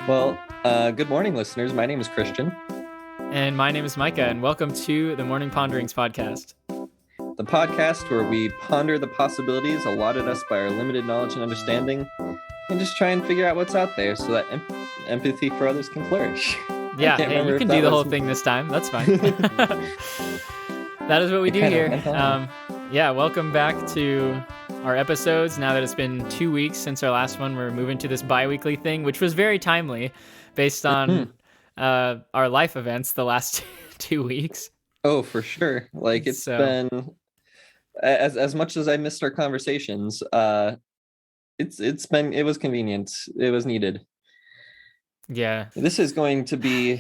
Good morning, listeners. My name is Christian. And my name is Micah, and welcome to the Morning Ponderings podcast. The podcast where we ponder the possibilities allotted us by our limited knowledge and understanding, and just try and figure out what's out there so that empathy for others can flourish. Yeah, hey, you can do the whole thing this time. That's fine. That is what we do here. Welcome back to our episodes. Now that it's been 2 weeks since our last one, we're moving to this bi-weekly thing, which was very timely based on our life events the last 2 weeks. Oh, for sure. Like it's been as much as I missed our conversations. It was convenient. It was needed. Yeah. This is going to be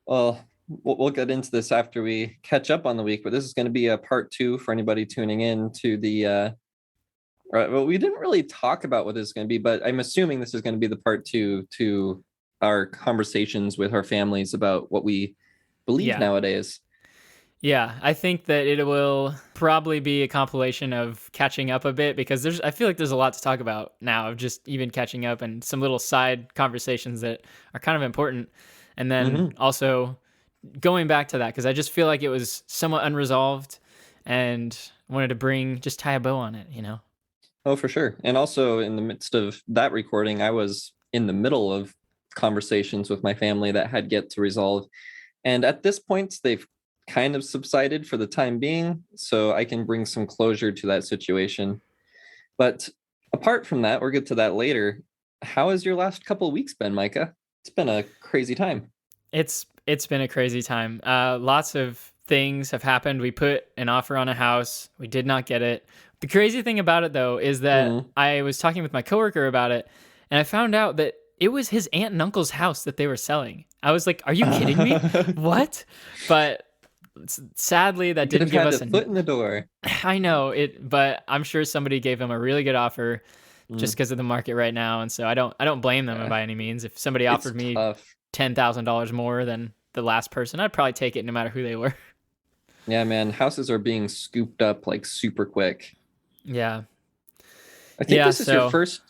Well, we'll get into this after we catch up on the week, but this is going to be a part 2 for anybody tuning in to the well, we didn't really talk about what this is going to be, but I'm assuming this is going to be the part 2 to our conversations with our families about what we believe nowadays. Yeah, I think that it will probably be a compilation of catching up a bit, because I feel like there's a lot to talk about now of just even catching up and some little side conversations that are kind of important. And then also going back to that, because I just feel like it was somewhat unresolved and wanted to tie a bow on it, you know? Oh, for sure. And also in the midst of that recording, I was in the middle of conversations with my family that had yet to resolve. And at this point, they've kind of subsided for the time being, so I can bring some closure to that situation. But apart from that, we'll get to that later. How has your last couple of weeks been, Micah? It's been a crazy time. It's been a crazy time. Lots of things have happened. We put an offer on a house. We did not get it. The crazy thing about it, though, is that I was talking with my coworker about it, and I found out that it was his aunt and uncle's house that they were selling. I was like, are you kidding me? What? But sadly, that didn't give us a foot in the door. I know it, but I'm sure somebody gave him a really good offer just because of the market right now. And so I don't blame them by any means. If somebody offered me $10,000 more than the last person, I'd probably take it no matter who they were. Yeah, man. Houses are being scooped up like super quick. Yeah. I think this is your first.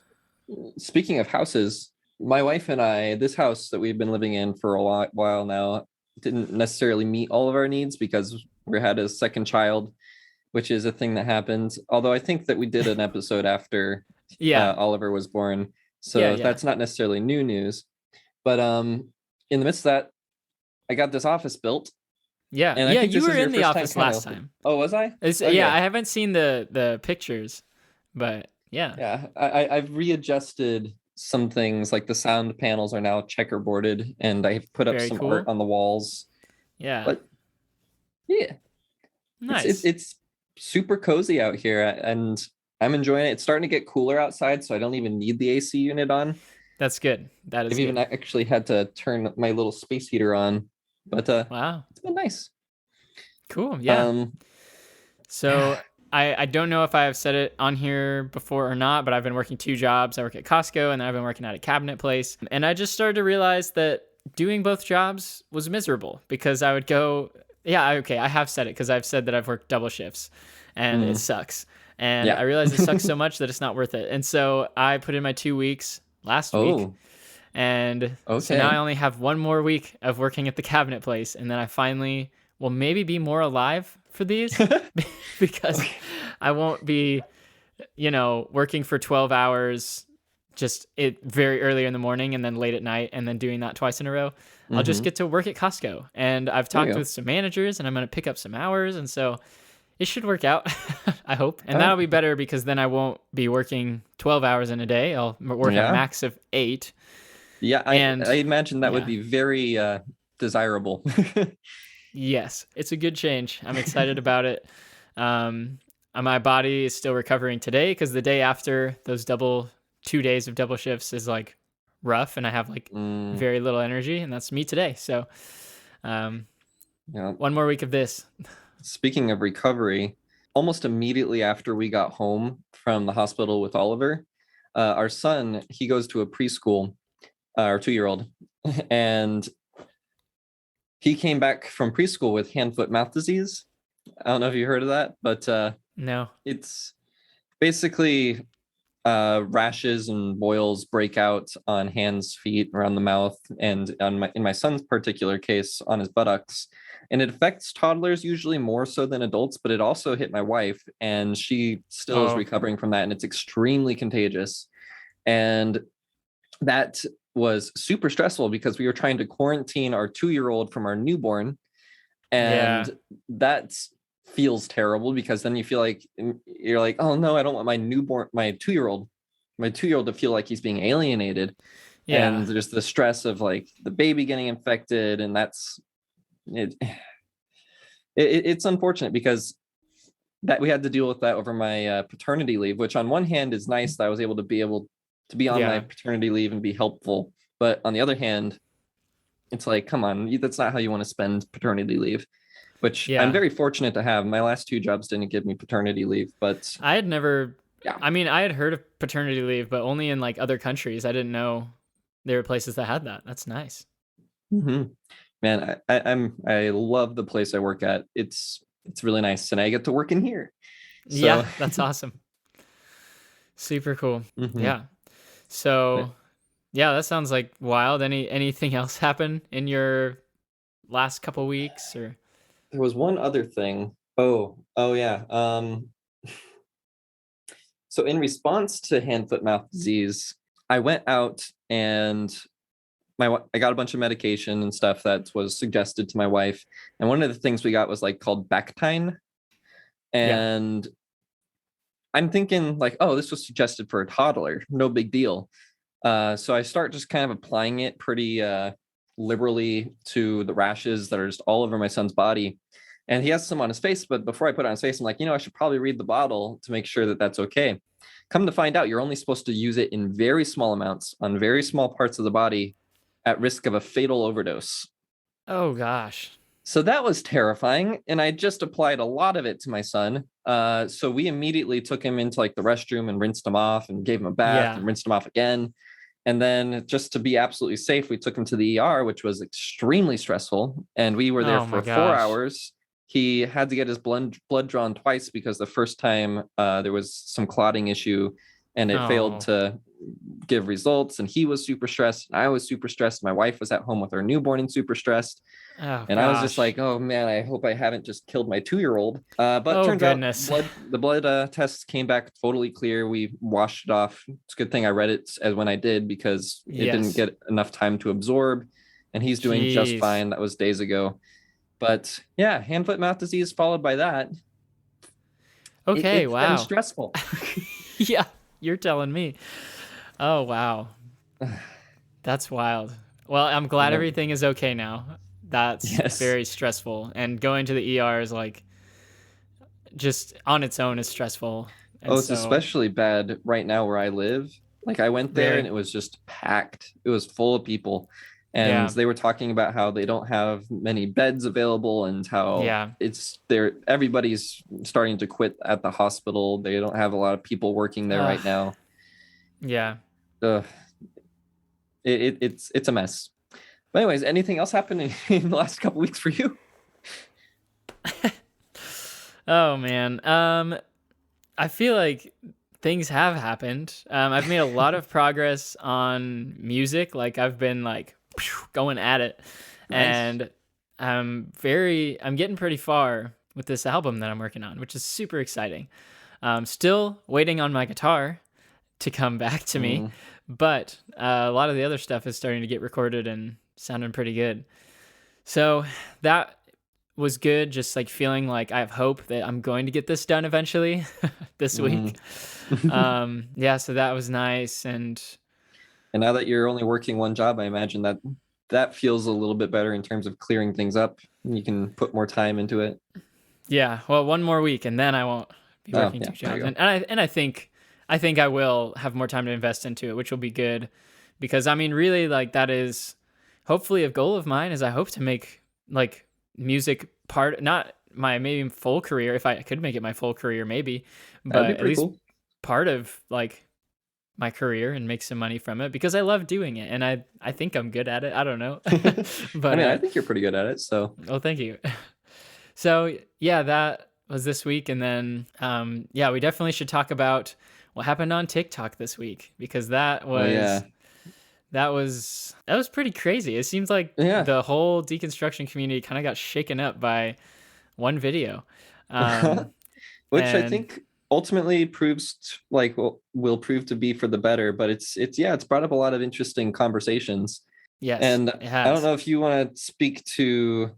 Speaking of houses, my wife and I, this house that we've been living in for a while now, didn't necessarily meet all of our needs because we had a second child, which is a thing that happened. Although I think that we did an episode after Oliver was born. So that's not necessarily new news. But in the midst of that, I got this office built. Yeah, and you were in the office last time. Oh, was I? Okay. Yeah, I haven't seen the pictures, but yeah. Yeah, I've readjusted some things, like the sound panels are now checkerboarded, and I've put up some art on the walls. Yeah. But yeah. Nice. It's super cozy out here, and I'm enjoying it. It's starting to get cooler outside, so I don't even need the AC unit on. That's good. I've even actually had to turn my little space heater on. But wow, it's been nice. Cool. Yeah. So I don't know if I have said it on here before or not, but I've been working 2 jobs. I work at Costco, and then I've been working at a cabinet place. And I just started to realize that doing both jobs was miserable, because I would go, I have said it, because I've said that I've worked double shifts, and it sucks. And I realized it sucks so much that it's not worth it. And so I put in my 2 weeks last week. And so now I only have 1 more week of working at the cabinet place, and then I finally will maybe be more alive for these because I won't be, working for 12 hours just very early in the morning and then late at night and then doing that twice in a row. I'll just get to work at Costco, and I've talked with some managers, and I'm going to pick up some hours, and so it should work out, I hope. And that'll be better, because then I won't be working 12 hours in a day. I'll work a max of 8. Yeah, I imagine that would be very desirable. Yes, it's a good change. I'm excited about it. My body is still recovering today, because the day after those 2 days of double shifts is like rough, and I have like very little energy, and that's me today. So 1 more week of this. Speaking of recovery, almost immediately after we got home from the hospital with Oliver, our son, he goes to a preschool, our 2-year-old, and he came back from preschool with hand, foot, mouth disease. I don't know if you heard of that, but no. It's basically rashes and boils break out on hands, feet, around the mouth, and in my son's particular case, on his buttocks. And it affects toddlers usually more so than adults, but it also hit my wife, and she still is recovering from that, and it's extremely contagious. And that was super stressful because we were trying to quarantine our 2-year-old from our newborn, and that feels terrible because then you feel like you're like, oh no, I don't want my 2-year-old to feel like he's being alienated. And there's the stress of like the baby getting infected, and that's it's unfortunate because that we had to deal with that over my paternity leave, which on one hand is nice that I was able to be on my paternity leave and be helpful, but on the other hand, it's like, come on, that's not how you want to spend paternity leave, which I'm very fortunate to have. My last 2 jobs didn't give me paternity leave, but I had never, I mean, I had heard of paternity leave, but only in like other countries. I didn't know there were places that had that. That's nice. Mm-hmm. Man, I love the place I work at. It's really nice, and I get to work in here. So. Yeah, that's awesome. Super cool. Mm-hmm. Yeah. So, yeah, that sounds like wild. Anything else happen in your last couple weeks? Or there was one other thing. Oh yeah. So in response to hand, foot, mouth disease, I went out and I got a bunch of medication and stuff that was suggested to my wife. And one of the things we got was like called Bactine. And I'm thinking like, oh, this was suggested for a toddler. No big deal. So I start just kind of applying it pretty liberally to the rashes that are just all over my son's body. And he has some on his face, but before I put it on his face, I'm like, I should probably read the bottle to make sure that that's okay. Come to find out, you're only supposed to use it in very small amounts on very small parts of the body at risk of a fatal overdose. Oh, gosh. So that was terrifying. And I just applied a lot of it to my son. So we immediately took him into like the restroom and rinsed him off and gave him a bath and rinsed him off again. And then just to be absolutely safe, we took him to the ER, which was extremely stressful. And we were there for 4 hours. He had to get his blood drawn twice because the first time there was some clotting issue and it failed to give results. And he was super stressed. And I was super stressed. My wife was at home with her newborn and super stressed. I was just like, oh man, I hope I haven't just killed my 2-year-old. But turns out the blood tests came back totally clear. We washed it off. It's a good thing I read it as when I did because it didn't get enough time to absorb. And he's doing just fine. That was days ago. But yeah, hand, foot, mouth disease followed by that. Okay, it's been stressful. Yeah, you're telling me. Oh, wow. That's wild. Well, I'm glad everything is okay now. That's very stressful. And going to the ER is like, just on its own is stressful. And it's especially bad right now where I live. Like I went there and it was just packed. It was full of people. And they were talking about how they don't have many beds available and how everybody's starting to quit at the hospital. They don't have a lot of people working there right now. Yeah. It's a mess. But anyways, anything else happened in the last couple weeks for you? Oh man. I feel like things have happened. I've made a lot of progress on music. Like I've been like going at it. Nice. And I'm getting pretty far with this album that I'm working on, which is super exciting. Still waiting on my guitar to come back to me, but a lot of the other stuff is starting to get recorded and sounding pretty good. So that was good. Just like feeling like I have hope that I'm going to get this done eventually this week. So that was nice. And now that you're only working one job, I imagine that feels a little bit better in terms of clearing things up. You can put more time into it. Yeah. Well, one more week and then I won't be working 2 jobs. And I think I will have more time to invest into it, which will be good because I mean, really like that is hopefully a goal of mine is I hope to make like music not my maybe full career. If I could make it my full career, maybe, but at least part of like my career and make some money from it because I love doing it. And I think I'm good at it. I don't know. But I mean, I think you're pretty good at it. So, oh, thank you. So yeah, that was this week. And then, we definitely should talk about what happened on TikTok this week, because that was pretty crazy. It seems like the whole deconstruction community kind of got shaken up by one video. Which I think ultimately proves will prove to be for the better, but it's brought up a lot of interesting conversations. Yes, and it has. I don't know if you want to speak to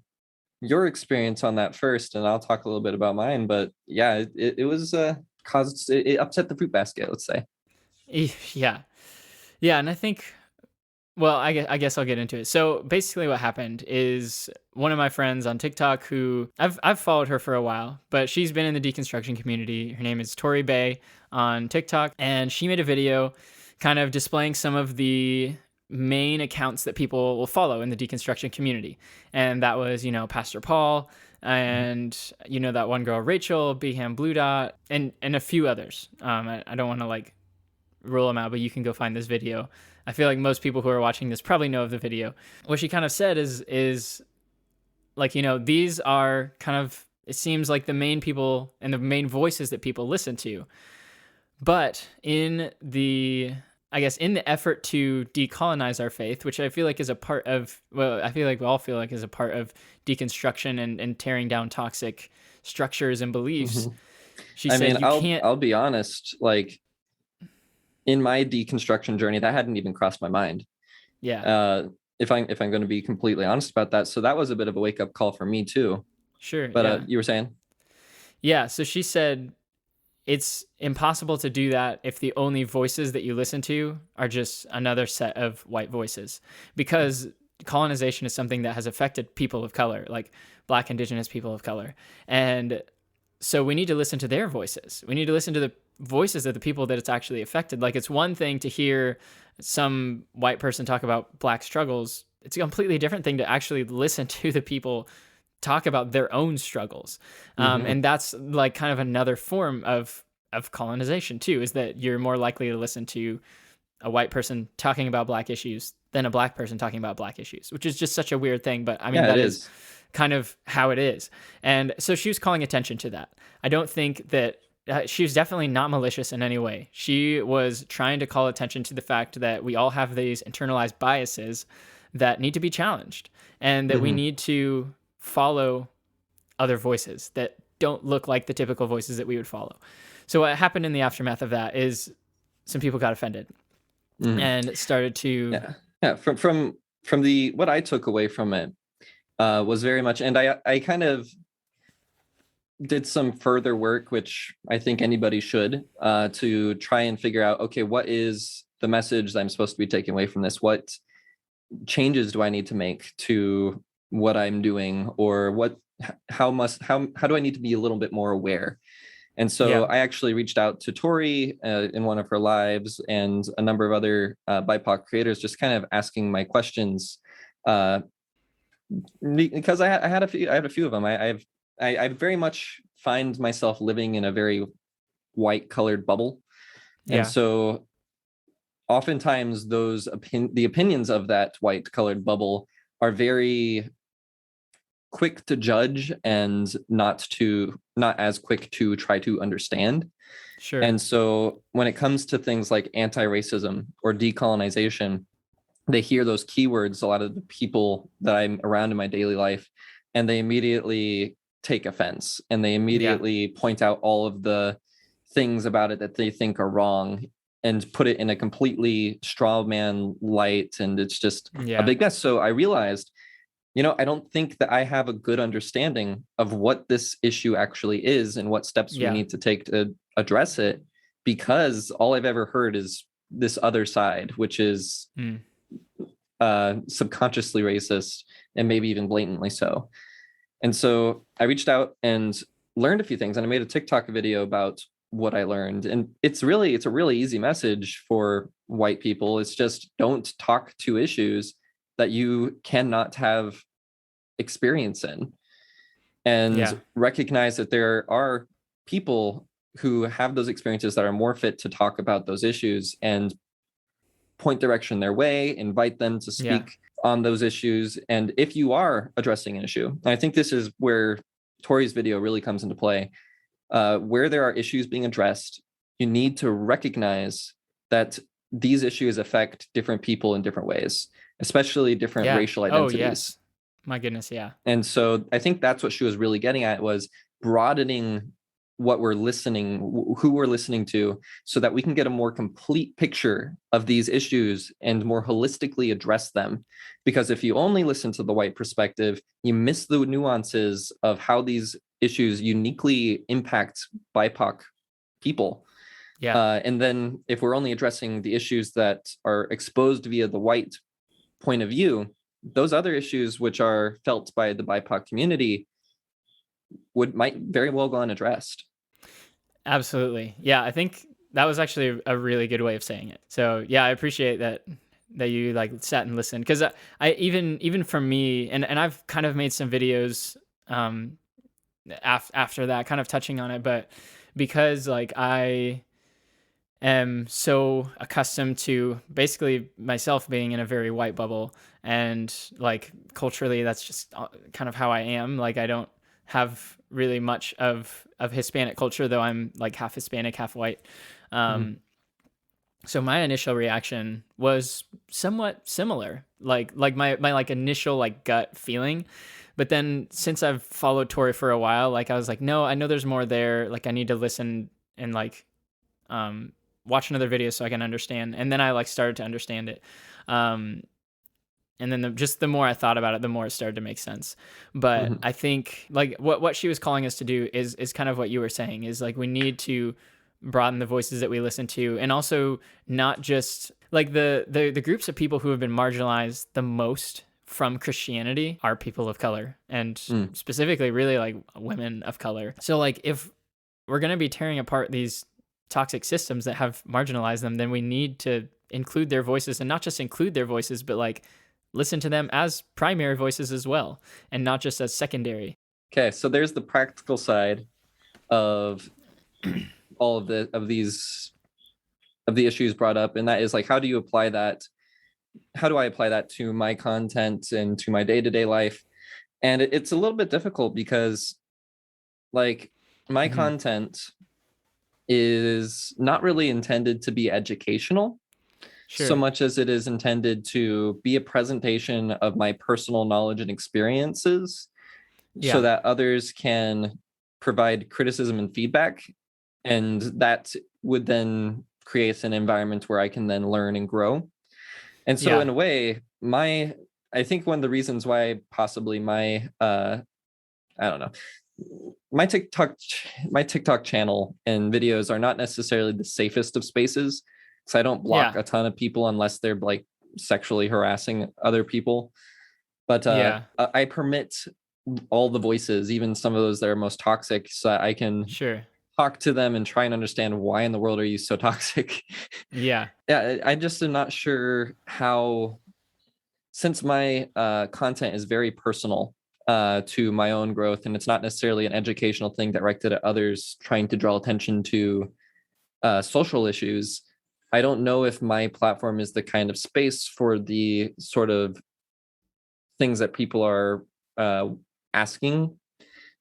your experience on that first, and I'll talk a little bit about mine. But yeah, it was it upset the fruit basket, let's say. Yeah, and I think, well, I guess I'll get into it. So basically what happened is one of my friends on TikTok, who I've followed her for a while, but she's been in the deconstruction community. Her name is Tori Bay on TikTok, and she made a video kind of displaying some of the main accounts that people will follow in the deconstruction community. And that was, Pastor Paul, and that one girl, Rachel, Beham Blue Dot, and a few others. I don't want to rule them out, but you can go find this video. I feel like most people who are watching this probably know of the video. What she kind of said is these are kind of, it seems like the main people and the main voices that people listen to. But in the effort to decolonize our faith, which I feel like is a part of, I feel like we all feel like is a part of deconstruction and tearing down toxic structures and beliefs. Mm-hmm. She said, I'll be honest, in my deconstruction journey, that hadn't even crossed my mind. Yeah. If I'm going to be completely honest about that. So that was a bit of a wake up call for me too. Sure. But you were saying? Yeah. So she said, it's impossible to do that if the only voices that you listen to are just another set of white voices, because colonization is something that has affected people of color, like Black, Indigenous people of color. And so we need to listen to their voices. We need to listen to the voices of the people that it's actually affected. Like, it's one thing to hear some white person talk about Black struggles. It's a completely different thing to actually listen to the people talk about their own struggles. And that's kind of another form of colonization too, is that you're more likely to listen to a white person talking about Black issues than a Black person talking about Black issues, which is just such a weird thing. But I mean, that is kind of how it is. And so she was calling attention to that. I don't think that she was definitely not malicious in any way. She was trying to call attention to the fact that we all have these internalized biases that need to be challenged, and that we need to follow other voices that don't look like the typical voices that we would follow. So what happened in the aftermath of that is some people got offended and started to... Yeah. From the, what I took away from it was very much, and I kind of did some further work, which I think anybody should, to try and figure out, okay, what is the message that I'm supposed to be taking away from this? What changes do I need to make to what I'm doing, or how do I need to be a little bit more aware? And so I actually reached out to Tori in one of her lives, and a number of other BIPOC creators, just kind of asking my questions, because I had a few of them. I very much find myself living in a very white colored bubble. And so oftentimes the opinions of that white colored bubble are very quick to judge, and not as quick to try to understand. Sure. And so when it comes to things like anti-racism or decolonization, they hear those keywords, a lot of the people that I'm around in my daily life, and they immediately take offense, and they immediately point out all of the things about it that they think are wrong, and put it in a completely straw man light. And it's just a big mess. So I realized, I don't think that I have a good understanding of what this issue actually is and what steps we need to take to address it, because all I've ever heard is this other side, which is subconsciously racist, and maybe even blatantly so. And so I reached out and learned a few things, and I made a TikTok video about what I learned. And it's a really easy message for white people. It's just, don't talk to issues that you cannot have experience in, and recognize that there are people who have those experiences that are more fit to talk about those issues, and point direction their way, invite them to speak on those issues. And if you are addressing an issue, and I think this is where Tori's video really comes into play, where there are issues being addressed, you need to recognize that these issues affect different people in different ways, especially different racial identities. Oh, yes. My goodness, yeah. And so I think that's what she was really getting at, was broadening what we're listening, who we're listening to, so that we can get a more complete picture of these issues and more holistically address them. Because if you only listen to the white perspective, you miss the nuances of how these issues uniquely impact BIPOC people. Yeah. And then if we're only addressing the issues that are exposed via the white point of view, those other issues which are felt by the BIPOC community might very well go unaddressed. Absolutely. Yeah, I think that was actually a really good way of saying it. So yeah, I appreciate that you like sat and listened, because I even for me, and I've kind of made some videos after that, kind of touching on it, but because like I am so accustomed to basically myself being in a very white bubble, and like culturally that's just kind of how I am. Like I don't have really much of Hispanic culture, though I'm like half Hispanic, half white. So my initial reaction was somewhat similar, like my like initial like gut feeling. But then since I've followed Tori for a while, like I was like, no, I know there's more there. Like I need to listen and like watch another video so I can understand. And then I like started to understand it. And then just the more I thought about it, the more it started to make sense. But I think like what she was calling us to do is kind of what you were saying, is like we need to broaden the voices that we listen to, and also not just like the groups of people who have been marginalized the most from Christianity are people of color, and specifically really like women of color. So like if we're going to be tearing apart these toxic systems that have marginalized them, then we need to include their voices, and not just include their voices, but like listen to them as primary voices as well, and not just as secondary. Okay, so there's the practical side of all of the issues brought up, and that is like, how do you apply that? How do I apply that to my content and to my day-to-day life? And it's a little bit difficult because like my content is not really intended to be educational. Sure. So much as it is intended to be a presentation of my personal knowledge and experiences, so that others can provide criticism and feedback. And that would then create an environment where I can then learn and grow. And so in a way, I think one of the reasons why possibly my, I don't know, my TikTok channel and videos are not necessarily the safest of spaces, because I don't block a ton of people unless they're like sexually harassing other people. But I permit all the voices, even some of those that are most toxic, so that I can talk to them and try and understand why in the world are you so toxic. I just am not sure how, since my content is very personal to my own growth, and it's not necessarily an educational thing directed at others trying to draw attention to social issues, I don't know if my platform is the kind of space for the sort of things that people are asking,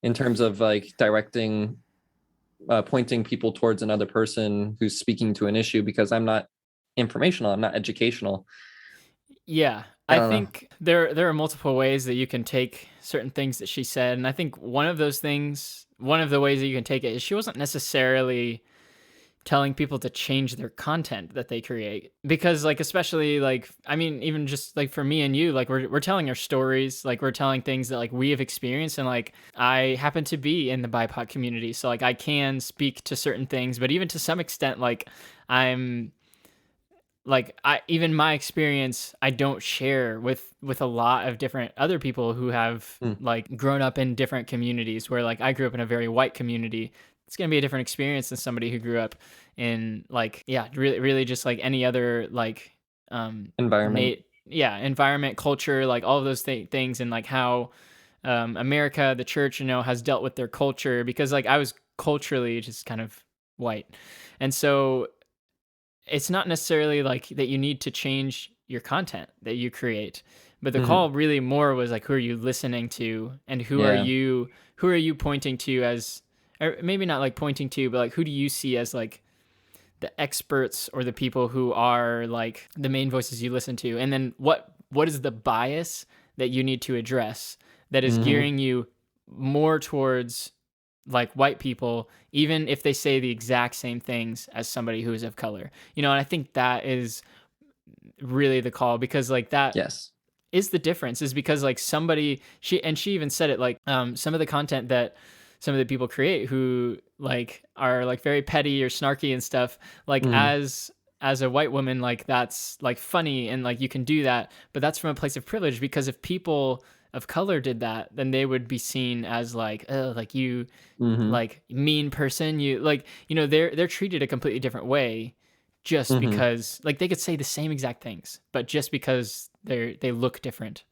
in terms of like directing, pointing people towards another person who's speaking to an issue, because I'm not informational, I'm not educational. I think there are multiple ways that you can take certain things that she said, and I think one of the ways that you can take it is she wasn't necessarily telling people to change their content that they create, because like, especially like, I mean, even just like for me and you, like we're telling our stories, like we're telling things that like we have experienced, and like I happen to be in the BIPOC community, so like I can speak to certain things, but even to some extent, like I'm like, even my experience I don't share with a lot of different other people who have like grown up in different communities, where like I grew up in a very white community. It's going to be a different experience than somebody who grew up in like, really just like any other like environment. Environment, culture, like all of those things, and like how America, the church, has dealt with their culture, because like I was culturally just kind of white. And so it's not necessarily like that you need to change your content that you create, but the call really more was like, who are you listening to, and who are you pointing to as, or maybe not like pointing to, but like who do you see as like the experts or the people who are like the main voices you listen to, and then what is the bias that you need to address that is gearing you more towards like white people, even if they say the exact same things as somebody who is of color, and I think that is really the call, because like that Yes. is the difference, is because like she even said it, like some of the content that some of the people create who like are like very petty or snarky and stuff, like as a white woman, like that's like funny and like you can do that, but that's from a place of privilege, because if people of color did that, then they would be seen as like, oh, like you like mean person, you like, they're treated a completely different way, just because like they could say the same exact things, but just because they look different,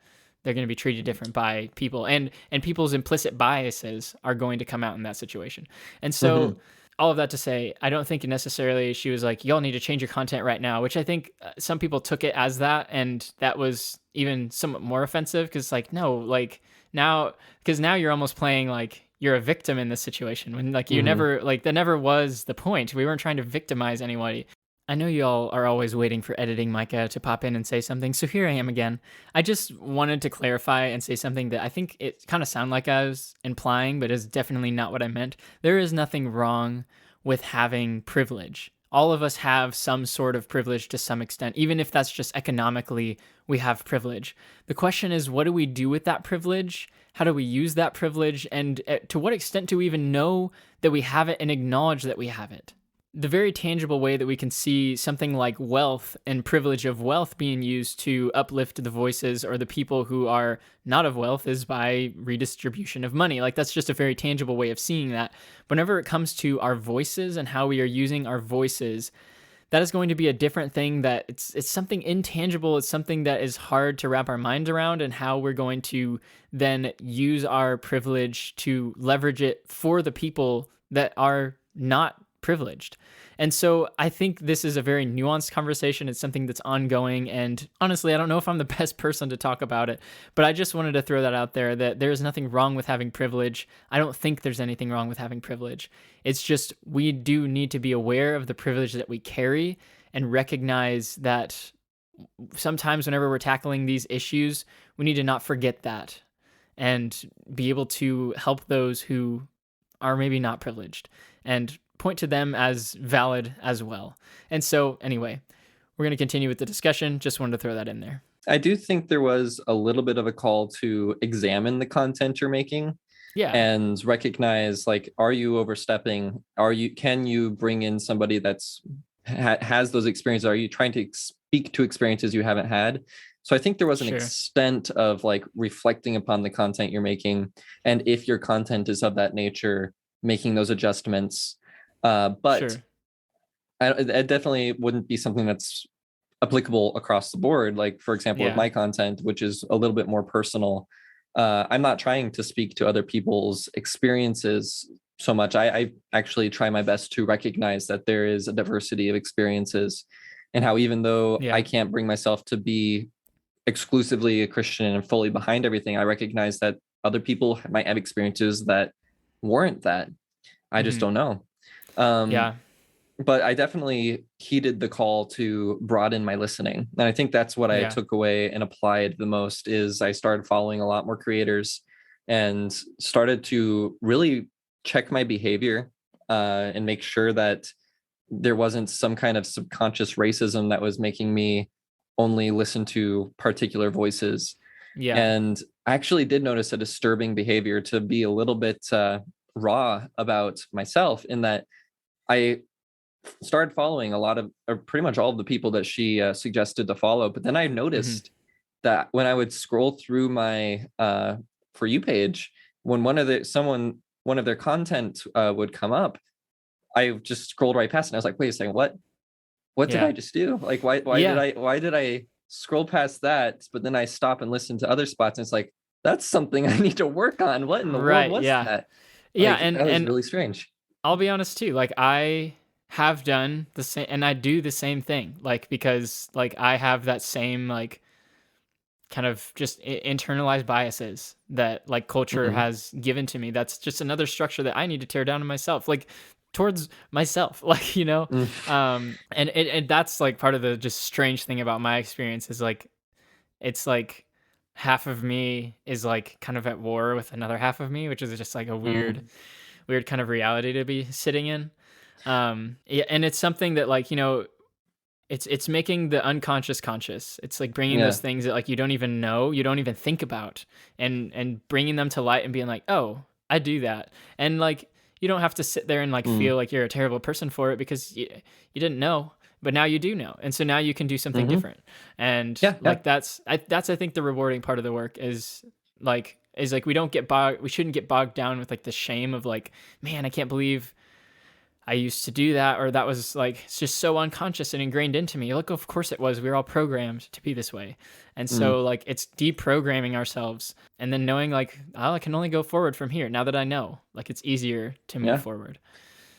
they're going to be treated different by people, and people's implicit biases are going to come out in that situation. And so all of that to say, I don't think necessarily she was like, y'all need to change your content right now, which I think some people took it as that, and that was even somewhat more offensive, because like, no, like now, because now you're almost playing like you're a victim in this situation, when like you never, like that never was the point. We weren't trying to victimize anybody. I know y'all are always waiting for editing Micah to pop in and say something, so here I am again. I just wanted to clarify and say something that I think it kind of sounded like I was implying, but is definitely not what I meant. There is nothing wrong with having privilege. All of us have some sort of privilege to some extent, even if that's just economically we have privilege. The question is, what do we do with that privilege? How do we use that privilege? And to what extent do we even know that we have it and acknowledge that we have it? The very tangible way that we can see something like wealth and privilege of wealth being used to uplift the voices or the people who are not of wealth is by redistribution of money. Like that's just a very tangible way of seeing that. Whenever it comes to our voices and how we are using our voices, that is going to be a different thing, that it's something intangible. It's something that is hard to wrap our mind around, and how we're going to then use our privilege to leverage it for the people that are not privileged. And so I think this is a very nuanced conversation. It's something that's ongoing, and honestly, I don't know if I'm the best person to talk about it, but I just wanted to throw that out there, that there's nothing wrong with having privilege. I don't think there's anything wrong with having privilege. It's just we do need to be aware of the privilege that we carry and recognize that sometimes whenever we're tackling these issues, we need to not forget that and be able to help those who are maybe not privileged and point to them as valid as well. And so anyway, we're going to continue with the discussion. Just wanted to throw that in there. I do think there was a little bit of a call to examine the content you're making. Yeah. And recognize, like, are you overstepping? Can you bring in somebody that's has those experiences? Are you trying to speak to experiences you haven't had? So I think there was an extent of like reflecting upon the content you're making, and if your content is of that nature, making those adjustments. But it definitely wouldn't be something that's applicable across the board. Like, for example, with my content, which is a little bit more personal, I'm not trying to speak to other people's experiences so much. I actually try my best to recognize that there is a diversity of experiences, and how even though I can't bring myself to be exclusively a Christian and fully behind everything, I recognize that other people might have experiences that warrant that. I just don't know. But I definitely heeded the call to broaden my listening. And I think that's what I took away and applied the most. Is I started following a lot more creators and started to really check my behavior and make sure that there wasn't some kind of subconscious racism that was making me only listen to particular voices. And I actually did notice a disturbing behavior to be a little bit raw about myself, in that I started following a lot of, or pretty much all of the people that she suggested to follow. But then I noticed that when I would scroll through my For You page, when one of their content would come up, I just scrolled right past it. And I was like, wait a second, what did I just do? Like, why did I scroll past that? But then I stop and listen to other spots, and it's like, that's something I need to work on. What in the world was that? And that was really strange. I'll be honest too. Like, I have done the same, and I do the same thing. Like, because like I have that same like kind of just internalized biases that like culture has given to me. That's just another structure that I need to tear down in myself. Like, towards myself, like, Mm. and that's like part of the just strange thing about my experience is like, it's like half of me is like kind of at war with another half of me, which is just like a weird, Mm. weird kind of reality to be sitting in. Yeah, and it's something that like, it's making the unconscious conscious. It's like bringing those Yeah. things that like you don't even know, you don't even think about, and bringing them to light and being like, oh, I do that, and like you don't have to sit there and like Mm. feel like you're a terrible person for it because you didn't know, but now you do know, and so now you can do something Mm-hmm. different, and Yeah. Yeah. like that's I think the rewarding part of the work is like we shouldn't get bogged down with like the shame of like, man, I can't believe I used to do that, or that was like, it's just so unconscious and ingrained into me. Like, of course it was. We were all programmed to be this way. And Mm. so, like, it's deprogramming ourselves and then knowing, like, oh, I can only go forward from here. Now that I know, like, it's easier to move Yeah. forward.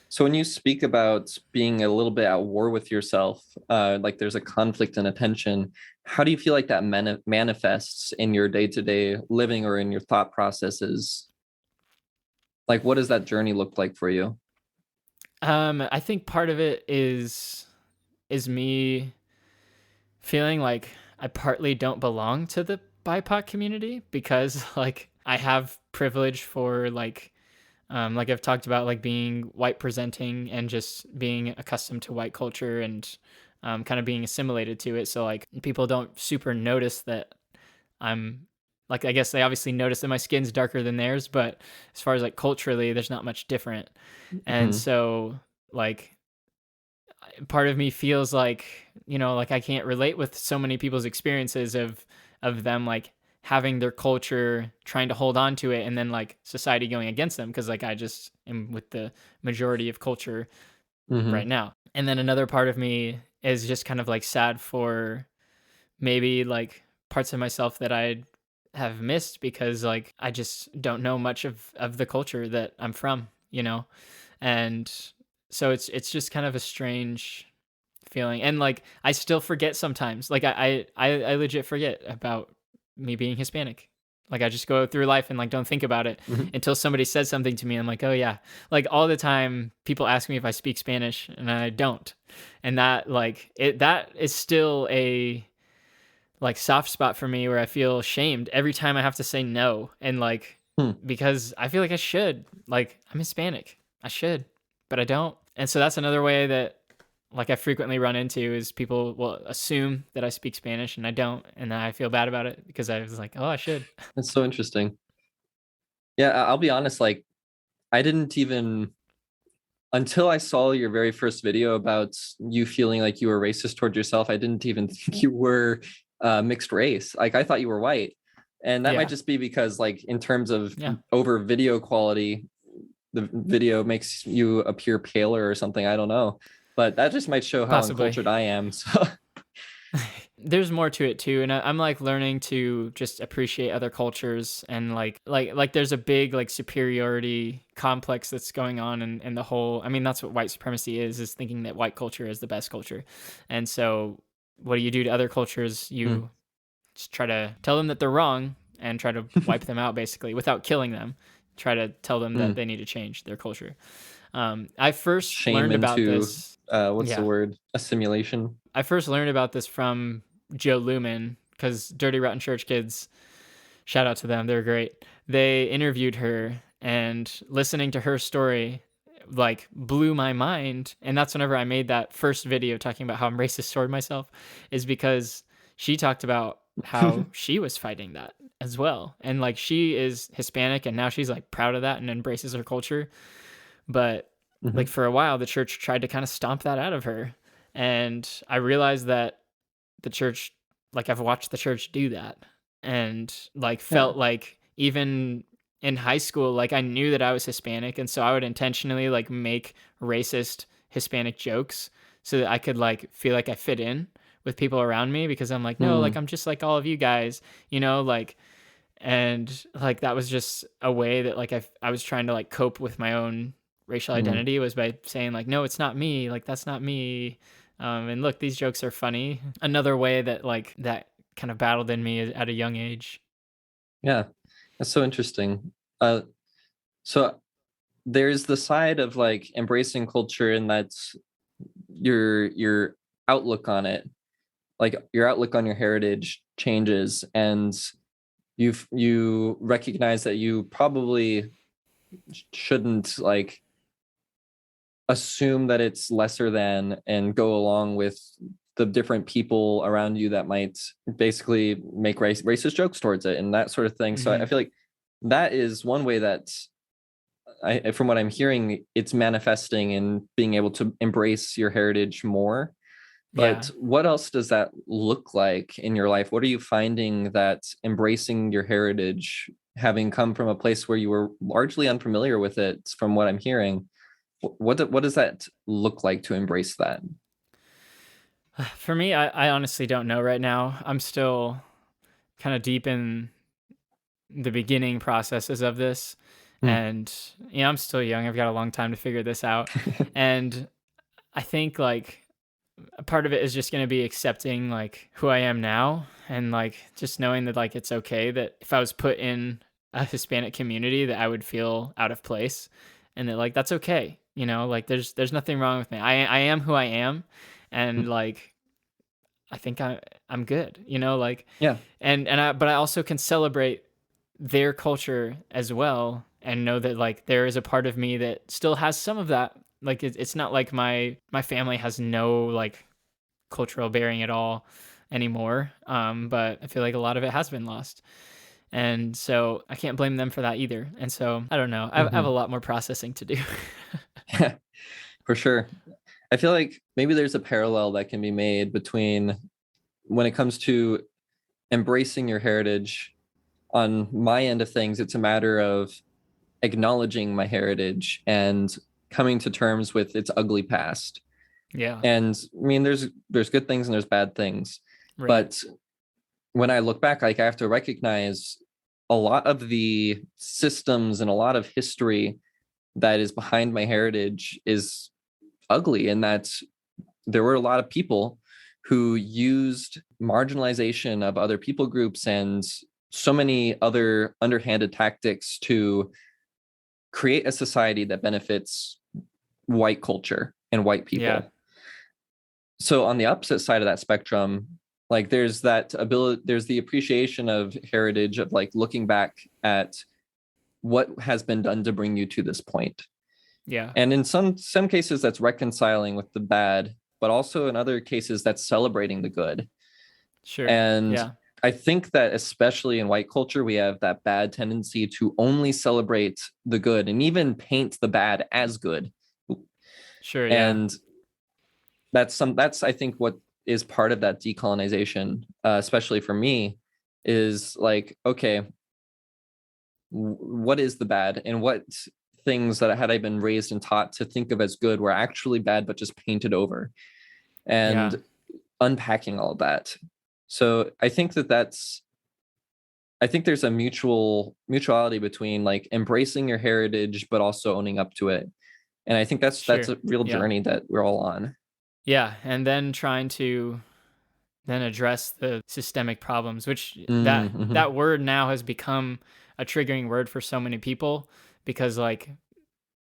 So when you speak about being a little bit at war with yourself, like there's a conflict and a tension, how do you feel like that manifests in your day-to-day living or in your thought processes? Like, what does that journey look like for you? I think part of it is me feeling like I partly don't belong to the BIPOC community because like I have privilege for like I've talked about like being white presenting and just being accustomed to white culture and kind of being assimilated to it. So like people don't super notice that I'm like, I guess they obviously notice that my skin's darker than theirs, but as far as like culturally, there's not much different. And Mm-hmm. so like part of me feels like, like I can't relate with so many people's experiences of them like having their culture trying to hold on to it and then like society going against them because like I just am with the majority of culture right Mm-hmm. now. And then another part of me is just kind of like sad for maybe like parts of myself that I have missed because like I just don't know much of the culture that I'm from. And so it's just kind of a strange feeling, and like I still forget sometimes, like I legit forget about me being Hispanic. Like I just go through life and like don't think about it Mm-hmm. until somebody says something to me. I'm like, oh yeah. Like all the time people ask me if I speak Spanish and I don't, and that is still a like soft spot for me where I feel shamed every time I have to say no. And like, Hmm. because I feel like I should, like, I'm Hispanic. I should, but I don't. And so that's another way that like I frequently run into is people will assume that I speak Spanish and I don't. And then I feel bad about it because I was like, oh, I should. That's so interesting. Yeah, I'll be honest, like I didn't even until I saw your very first video about you feeling like you were racist towards yourself, I didn't even think you were mixed race. Like I thought you were white. And that might Yeah. just be because like in terms of Yeah. over video quality, the video makes you appear paler or something. I don't know. But that just might show how Possibly. uncultured I am. So There's more to it too, and I'm like learning to just appreciate other cultures, and like there's a big like superiority complex that's going on in the whole. I mean, that's what white supremacy is thinking that white culture is the best culture. And so what do you do to other cultures? hmm. You just try to tell them that they're wrong and try to wipe them out basically without killing them. Try to tell them that Mm. they need to change their culture. I first Shame learned about into this. what's the Yeah, word? Assimilation. I first learned about this from Joe Lumen because Dirty Rotten Church Kids, shout out to them, they're great. They interviewed her, and listening to her story like blew my mind. And that's whenever I made that first video talking about how I'm racist toward myself, is because she talked about how she was fighting that as well. And like she is Hispanic and now she's like proud of that and embraces her culture. But like hmm. for a while, the church tried to kind of stomp that out of her. And I realized that the church, like I've watched the church do that, and like Yeah. felt like even in high school, like I knew that I was Hispanic. And so I would intentionally like make racist Hispanic jokes so that I could like feel like I fit in with people around me because I'm like, no, like Mm. I'm just like all of you guys, like, and like that was just a way that like I was trying to like cope with my own racial Mm. identity was by saying like, no, it's not me, like that's not me. And look, these jokes are funny. Another way that like that kind of battled in me at a young age. Yeah. That's so interesting. So there's the side of like embracing culture, and that's your outlook on it, like your outlook on your heritage changes, and you recognize that you probably shouldn't like assume that it's lesser than and go along with the different people around you that might basically make racist jokes towards it and that sort of thing. So I feel like that is one way that from what I'm hearing, it's manifesting in being able to embrace your heritage more. But what else does that look like in your life? What are you finding that embracing your heritage, having come from a place where you were largely unfamiliar with it, from what I'm hearing, what does that look like to embrace that? For me, I honestly don't know right now. I'm still kind of deep in the beginning processes of this. And, I'm still young. I've got a long time to figure this out. And I think like a part of it is just going to be accepting like who I am now, and like just knowing that like it's okay that if I was put in a Hispanic community that I would feel out of place, and that like that's okay, like there's nothing wrong with me. I am who I am, and like I think I'm good, like yeah. But I also can celebrate their culture as well, and know that like there is a part of me that still has some of that. Like it's not like my family has no like cultural bearing at all anymore. But I feel like a lot of it has been lost. And so I can't blame them for that either. And so I don't know. I have a lot more processing to do. Yeah, for sure. I feel like maybe there's a parallel that can be made between when it comes to embracing your heritage. On my end of things, it's a matter of acknowledging my heritage and coming to terms with its ugly past. Yeah. And I mean, there's good things and there's bad things. Right. But when I look back, like I have to recognize a lot of the systems and a lot of history that is behind my heritage is ugly, and that there were a lot of people who used marginalization of other people groups and so many other underhanded tactics to create a society that benefits white culture and white people. Yeah. So on the opposite side of that spectrum, like there's that ability, there's the appreciation of heritage, of like looking back at what has been done to bring you to this point. Yeah. And in some cases that's reconciling with the bad, but also in other cases that's celebrating the good. Sure. And yeah. I think that especially in white culture, we have that bad tendency to only celebrate the good and even paint the bad as good. Sure. Yeah. And that's I think what is part of that decolonization, especially for me, is like, okay, what is the bad, and what things that had I been raised and taught to think of as good were actually bad, but just painted over, and unpacking all of that. So I think there's a mutuality between like embracing your heritage, but also owning up to it. And I think that's a real journey that we're all on. Yeah. And then trying to then address the systemic problems, which that word now has become a triggering word for so many people, because like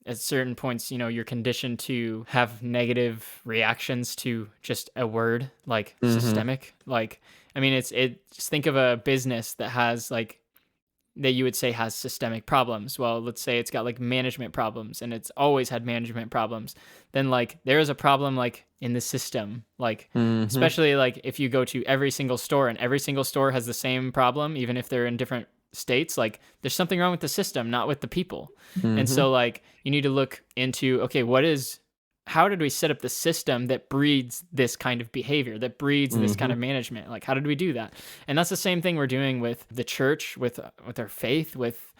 at certain points, you're conditioned to have negative reactions to just a word like systemic. Like, I mean, just think of a business that has like, that you would say has systemic problems. Well, let's say it's got like management problems, and it's always had management problems. Then like there is a problem like in the system, like especially like if you go to every single store and every single store has the same problem, even if they're in different states, like there's something wrong with the system, not with the people. And so like you need to look into, okay, how did we set up the system that breeds this kind of behavior, that breeds this kind of management? Like, how did we do that? And that's the same thing we're doing with the church, with our faith, with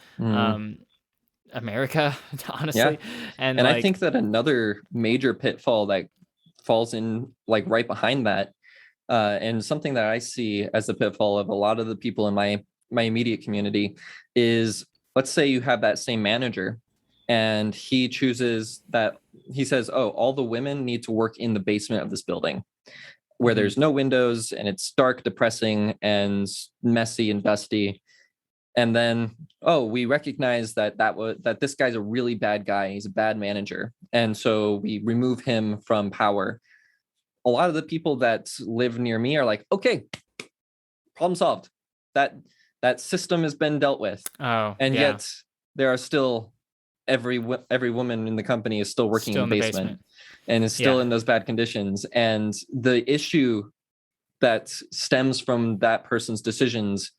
America, honestly. Yeah. And like, I think that another major pitfall that falls in like right behind that, and something that I see as a pitfall of a lot of the people in my immediate community is, let's say you have that same manager, and he chooses that, he says, oh, all the women need to work in the basement of this building where there's no windows and it's dark, depressing, and messy and dusty. And then, we recognize that this guy's a really bad guy. He's a bad manager. And so we remove him from power. A lot of the people that live near me are like, okay, problem solved. That system has been dealt with. And yet there are still every woman in the company is still working in the basement and is still in those bad conditions. And the issue that stems from that person's decisions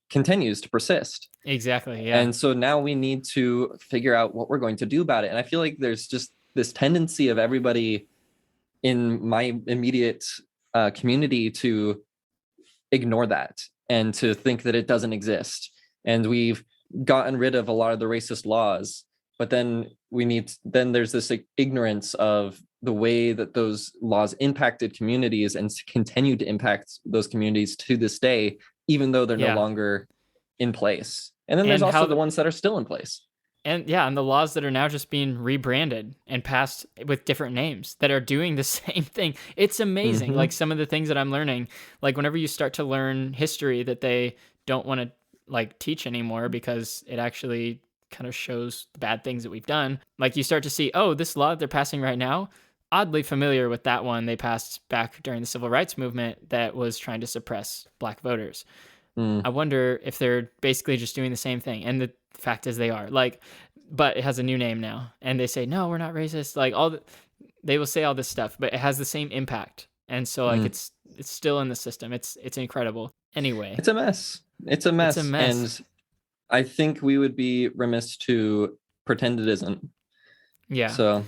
continues to persist. Exactly. Yeah. And so now we need to figure out what we're going to do about it. And I feel like there's just this tendency of everybody in my immediate community to ignore that and to think that it doesn't exist. And we've gotten rid of a lot of the racist laws, but then there's this ignorance of the way that those laws impacted communities and continue to impact those communities to this day, even though they're no longer in place. And then there's also the ones that are still in place. And the laws that are now just being rebranded and passed with different names that are doing the same thing. It's amazing. Mm-hmm. Like some of the things that I'm learning, like whenever you start to learn history that they don't want to like teach anymore because it actually kind of shows the bad things that we've done. Like you start to see, this law that they're passing right now, oddly familiar with that one they passed back during the civil rights movement that was trying to suppress black voters. I wonder if they're basically just doing the same thing. And the fact is they are. Like, but it has a new name now. And they say, no, we're not racist. Like they will say all this stuff, but it has the same impact. And so like it's still in the system. It's incredible. Anyway. It's a mess. And I think we would be remiss to pretend it isn't. Yeah. So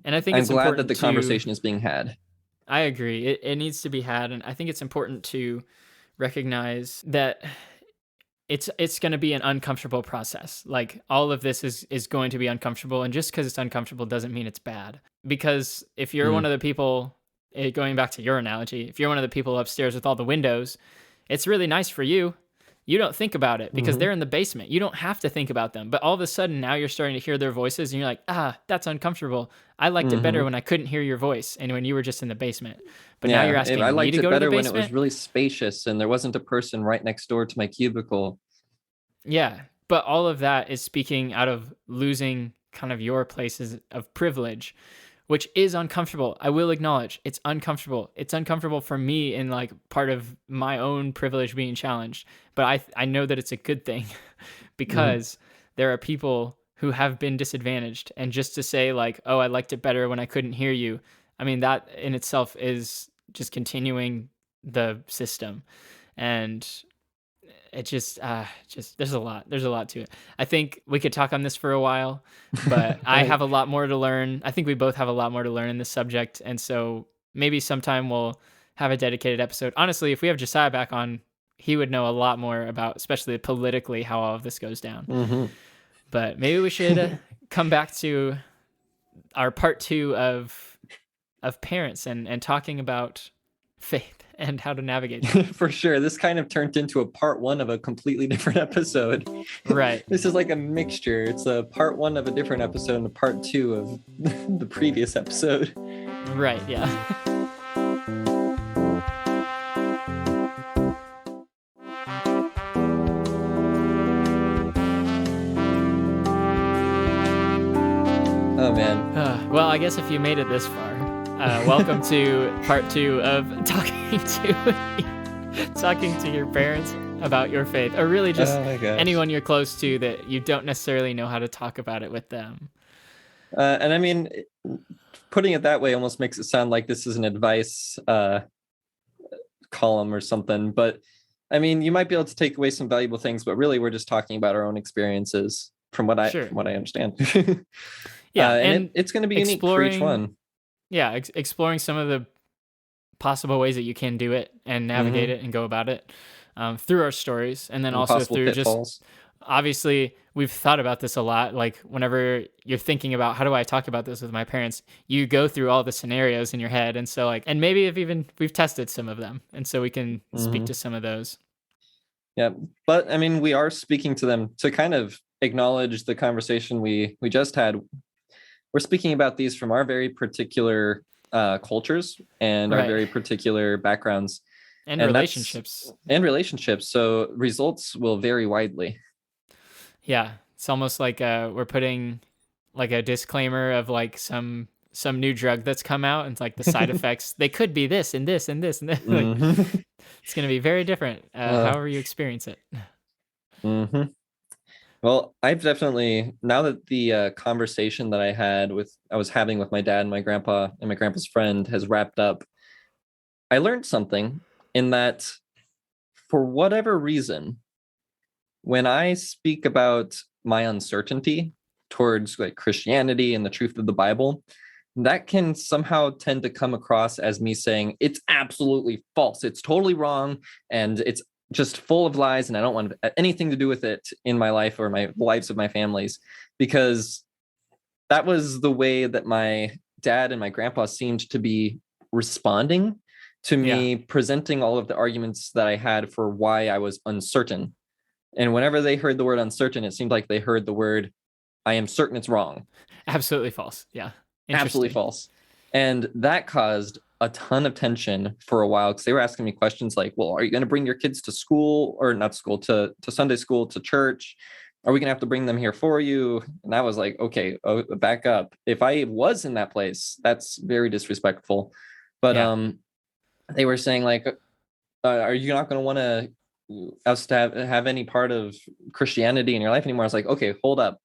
and I think I'm glad that the conversation is being had. I agree. It needs to be had. And I think it's important to recognize that it's going to be an uncomfortable process. Like all of this is going to be uncomfortable. And just because it's uncomfortable doesn't mean it's bad. Because if you're one of the people, going back to your analogy, if you're one of the people upstairs with all the windows, it's really nice for you. You don't think about it because they're in the basement. You don't have to think about them. But all of a sudden now you're starting to hear their voices and you're like, that's uncomfortable. I liked it better when I couldn't hear your voice and when you were just in the basement. But now you're asking me to go to the basement. I liked it better when it was really spacious and there wasn't a person right next door to my cubicle. Yeah. But all of that is speaking out of losing kind of your places of privilege, which is uncomfortable. I will acknowledge it's uncomfortable. It's uncomfortable for me in like part of my own privilege being challenged. But I know that it's a good thing because there are people who have been disadvantaged. And just to say like, I liked it better when I couldn't hear you. I mean, that in itself is just continuing the system. And it just there's a lot to it. I think we could talk on this for a while, but I have a lot more to learn. I think we both have a lot more to learn in this subject. And so maybe sometime we'll have a dedicated episode. Honestly, if we have Josiah back on, he would know a lot more about, especially politically, how all of this goes down. But maybe we should come back to our part 2 of parents and talking about faith and how to navigate them. For sure. This kind of turned into a part 1 of a completely different episode. Right. This is like a mixture. It's a part 1 of a different episode and a part 2 of the previous episode. Right. Yeah. Oh, man. Well, I guess if you made it this far, welcome to part 2 of talking to your parents about your faith, or really just anyone you're close to that you don't necessarily know how to talk about it with them. And I mean, putting it that way almost makes it sound like this is an advice column or something. But I mean, you might be able to take away some valuable things, but really we're just talking about our own experiences from what I understand. Yeah, and it's going to be unique for each one. Yeah, exploring some of the possible ways that you can do it and navigate it and go about it through our stories. And then also through pitfalls. Just, obviously, we've thought about this a lot. Like whenever you're thinking about how do I talk about this with my parents, you go through all the scenarios in your head. And so and maybe we've tested some of them. And so we can speak to some of those. Yeah, but I mean, we are speaking to them to kind of acknowledge the conversation we just had. We're speaking about these from our very particular cultures and our very particular backgrounds. And and relationships. So results will vary widely. Yeah, it's almost like we're putting like a disclaimer of like some new drug that's come out, and it's like the side effects, they could be this and this and this and this. Like, it's going to be very different however you experience it. Well, I've definitely, now that the conversation that I was having with my dad and my grandpa and my grandpa's friend has wrapped up, I learned something in that, for whatever reason, when I speak about my uncertainty towards like Christianity and the truth of the Bible, that can somehow tend to come across as me saying it's absolutely false, it's totally wrong, and it's just full of lies, and I don't want anything to do with it in my life or my lives of my families, because that was the way that my dad and my grandpa seemed to be responding to me presenting all of the arguments that I had for why I was uncertain. And whenever they heard the word uncertain, it seemed like they heard the word, I am certain it's wrong. Absolutely false. Yeah. Absolutely false. And that caused a ton of tension for a while, because they were asking me questions like, well, are you going to bring your kids to school, or not school, to Sunday school, to church? Are we going to have to bring them here for you? And I was like, okay, back up. If I was in that place, that's very disrespectful. But they were saying like, are you not going to want us to have any part of Christianity in your life anymore? I was like, okay, hold up.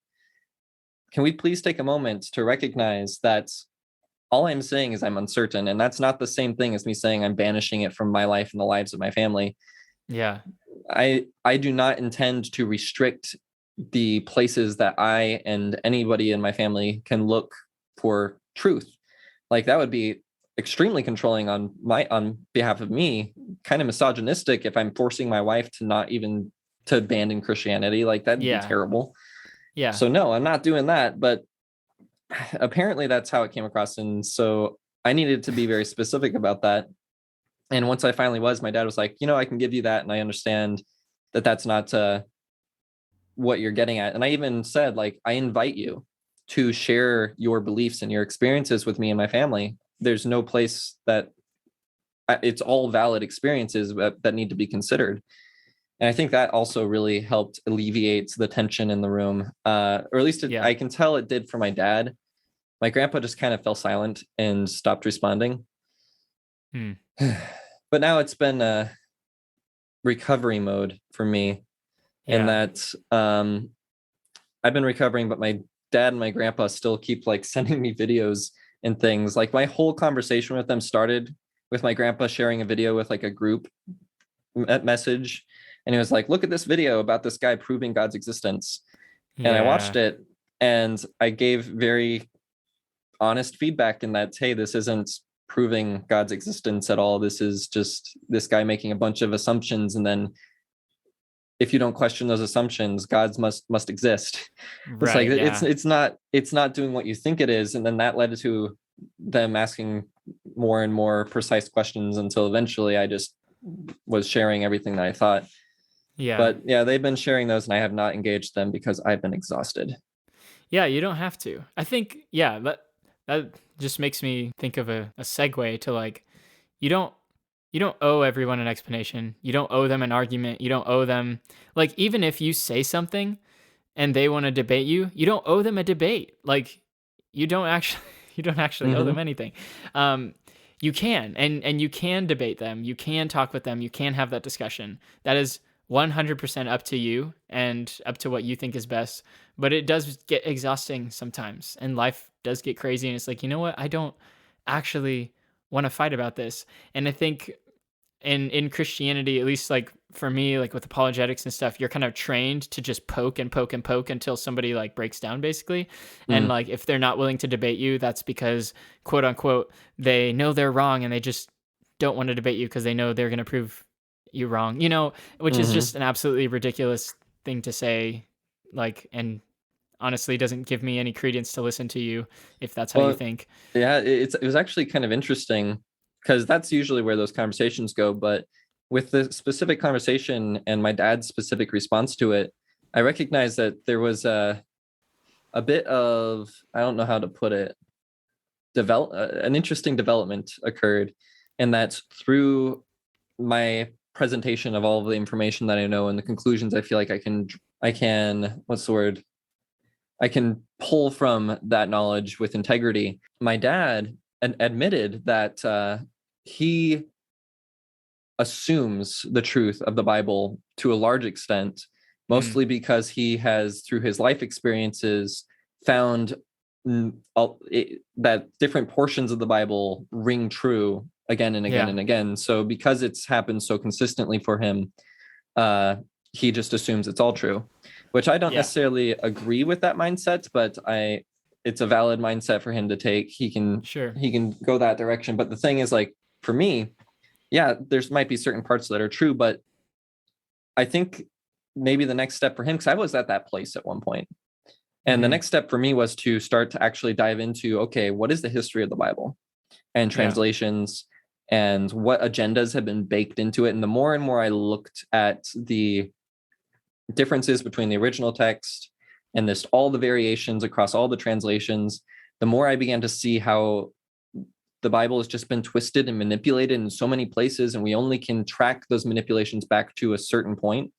Can we please take a moment to recognize that all I'm saying is I'm uncertain, and that's not the same thing as me saying I'm banishing it from my life and the lives of my family. Yeah. I do not intend to restrict the places that I and anybody in my family can look for truth. Like, that would be extremely controlling on behalf of me, kind of misogynistic if I'm forcing my wife to not even to abandon Christianity. Like, that'd be terrible. Yeah. So no, I'm not doing that. But apparently that's how it came across. And so I needed to be very specific about that. And once I finally was, my dad was like, I can give you that. And I understand that that's not what you're getting at. And I even said, like, I invite you to share your beliefs and your experiences with me and my family. There's no place that it's all valid experiences that need to be considered. And I think that also really helped alleviate the tension in the room, or at least I can tell it did for my dad. My grandpa just kind of fell silent and stopped responding. But now it's been a recovery mode for me, in that I've been recovering, but my dad and my grandpa still keep like sending me videos and things. Like, my whole conversation with them started with my grandpa sharing a video with like a group message. And he was like, look at this video about this guy proving God's existence. And I watched it, and I gave very honest feedback in that, hey, this isn't proving God's existence at all. This is just this guy making a bunch of assumptions. And then if you don't question those assumptions, God's must exist. It's like, it's not doing what you think it is. And then that led to them asking more and more precise questions, until eventually I just was sharing everything that I thought. But they've been sharing those, and I have not engaged them because I've been exhausted. Yeah, you don't have to. I think, that just makes me think of a segue to, like, you don't owe everyone an explanation. You don't owe them an argument. You don't owe them, like, even if you say something and they want to debate you, you don't owe them a debate. Like, you don't actually owe them anything. You can, and you can debate them. You can talk with them. You can have that discussion. That is 100% up to you and up to what you think is best. But it does get exhausting sometimes, and life does get crazy. And it's like, you know what? I don't actually want to fight about this. And I think in Christianity, at least like for me, like with apologetics and stuff, you're kind of trained to just poke and poke and poke until somebody like breaks down, basically. And like, if they're not willing to debate you, that's because, quote unquote, they know they're wrong, and they just don't want to debate you because they know they're going to prove you wrong, which is just an absolutely ridiculous thing to say. Like, and honestly doesn't give me any credence to listen to you if that's how you think. Yeah, it was actually kind of interesting, because that's usually where those conversations go. But with the specific conversation and my dad's specific response to it, I recognized that there was a bit of, I don't know how to put it, an interesting development occurred, and that's through my presentation of all of the information that I know and the conclusions I feel like I can, what's the word? I can pull from that knowledge with integrity. My dad admitted that he assumes the truth of the Bible to a large extent, mostly because he has, through his life experiences, found that different portions of the Bible ring true again and again and again. So because it's happened so consistently for him, he just assumes it's all true, which I don't necessarily agree with that mindset, but it's a valid mindset for him to take. He can go that direction. But the thing is, like, for me, there's might be certain parts that are true, but I think maybe the next step for him, because I was at that place at one point, and the next step for me was to start to actually dive into, okay, what is the history of the Bible and translations and what agendas have been baked into it? And the more and more I looked at the differences between the original text and all the variations across all the translations, the more I began to see how the Bible has just been twisted and manipulated in so many places, and we only can track those manipulations back to a certain point.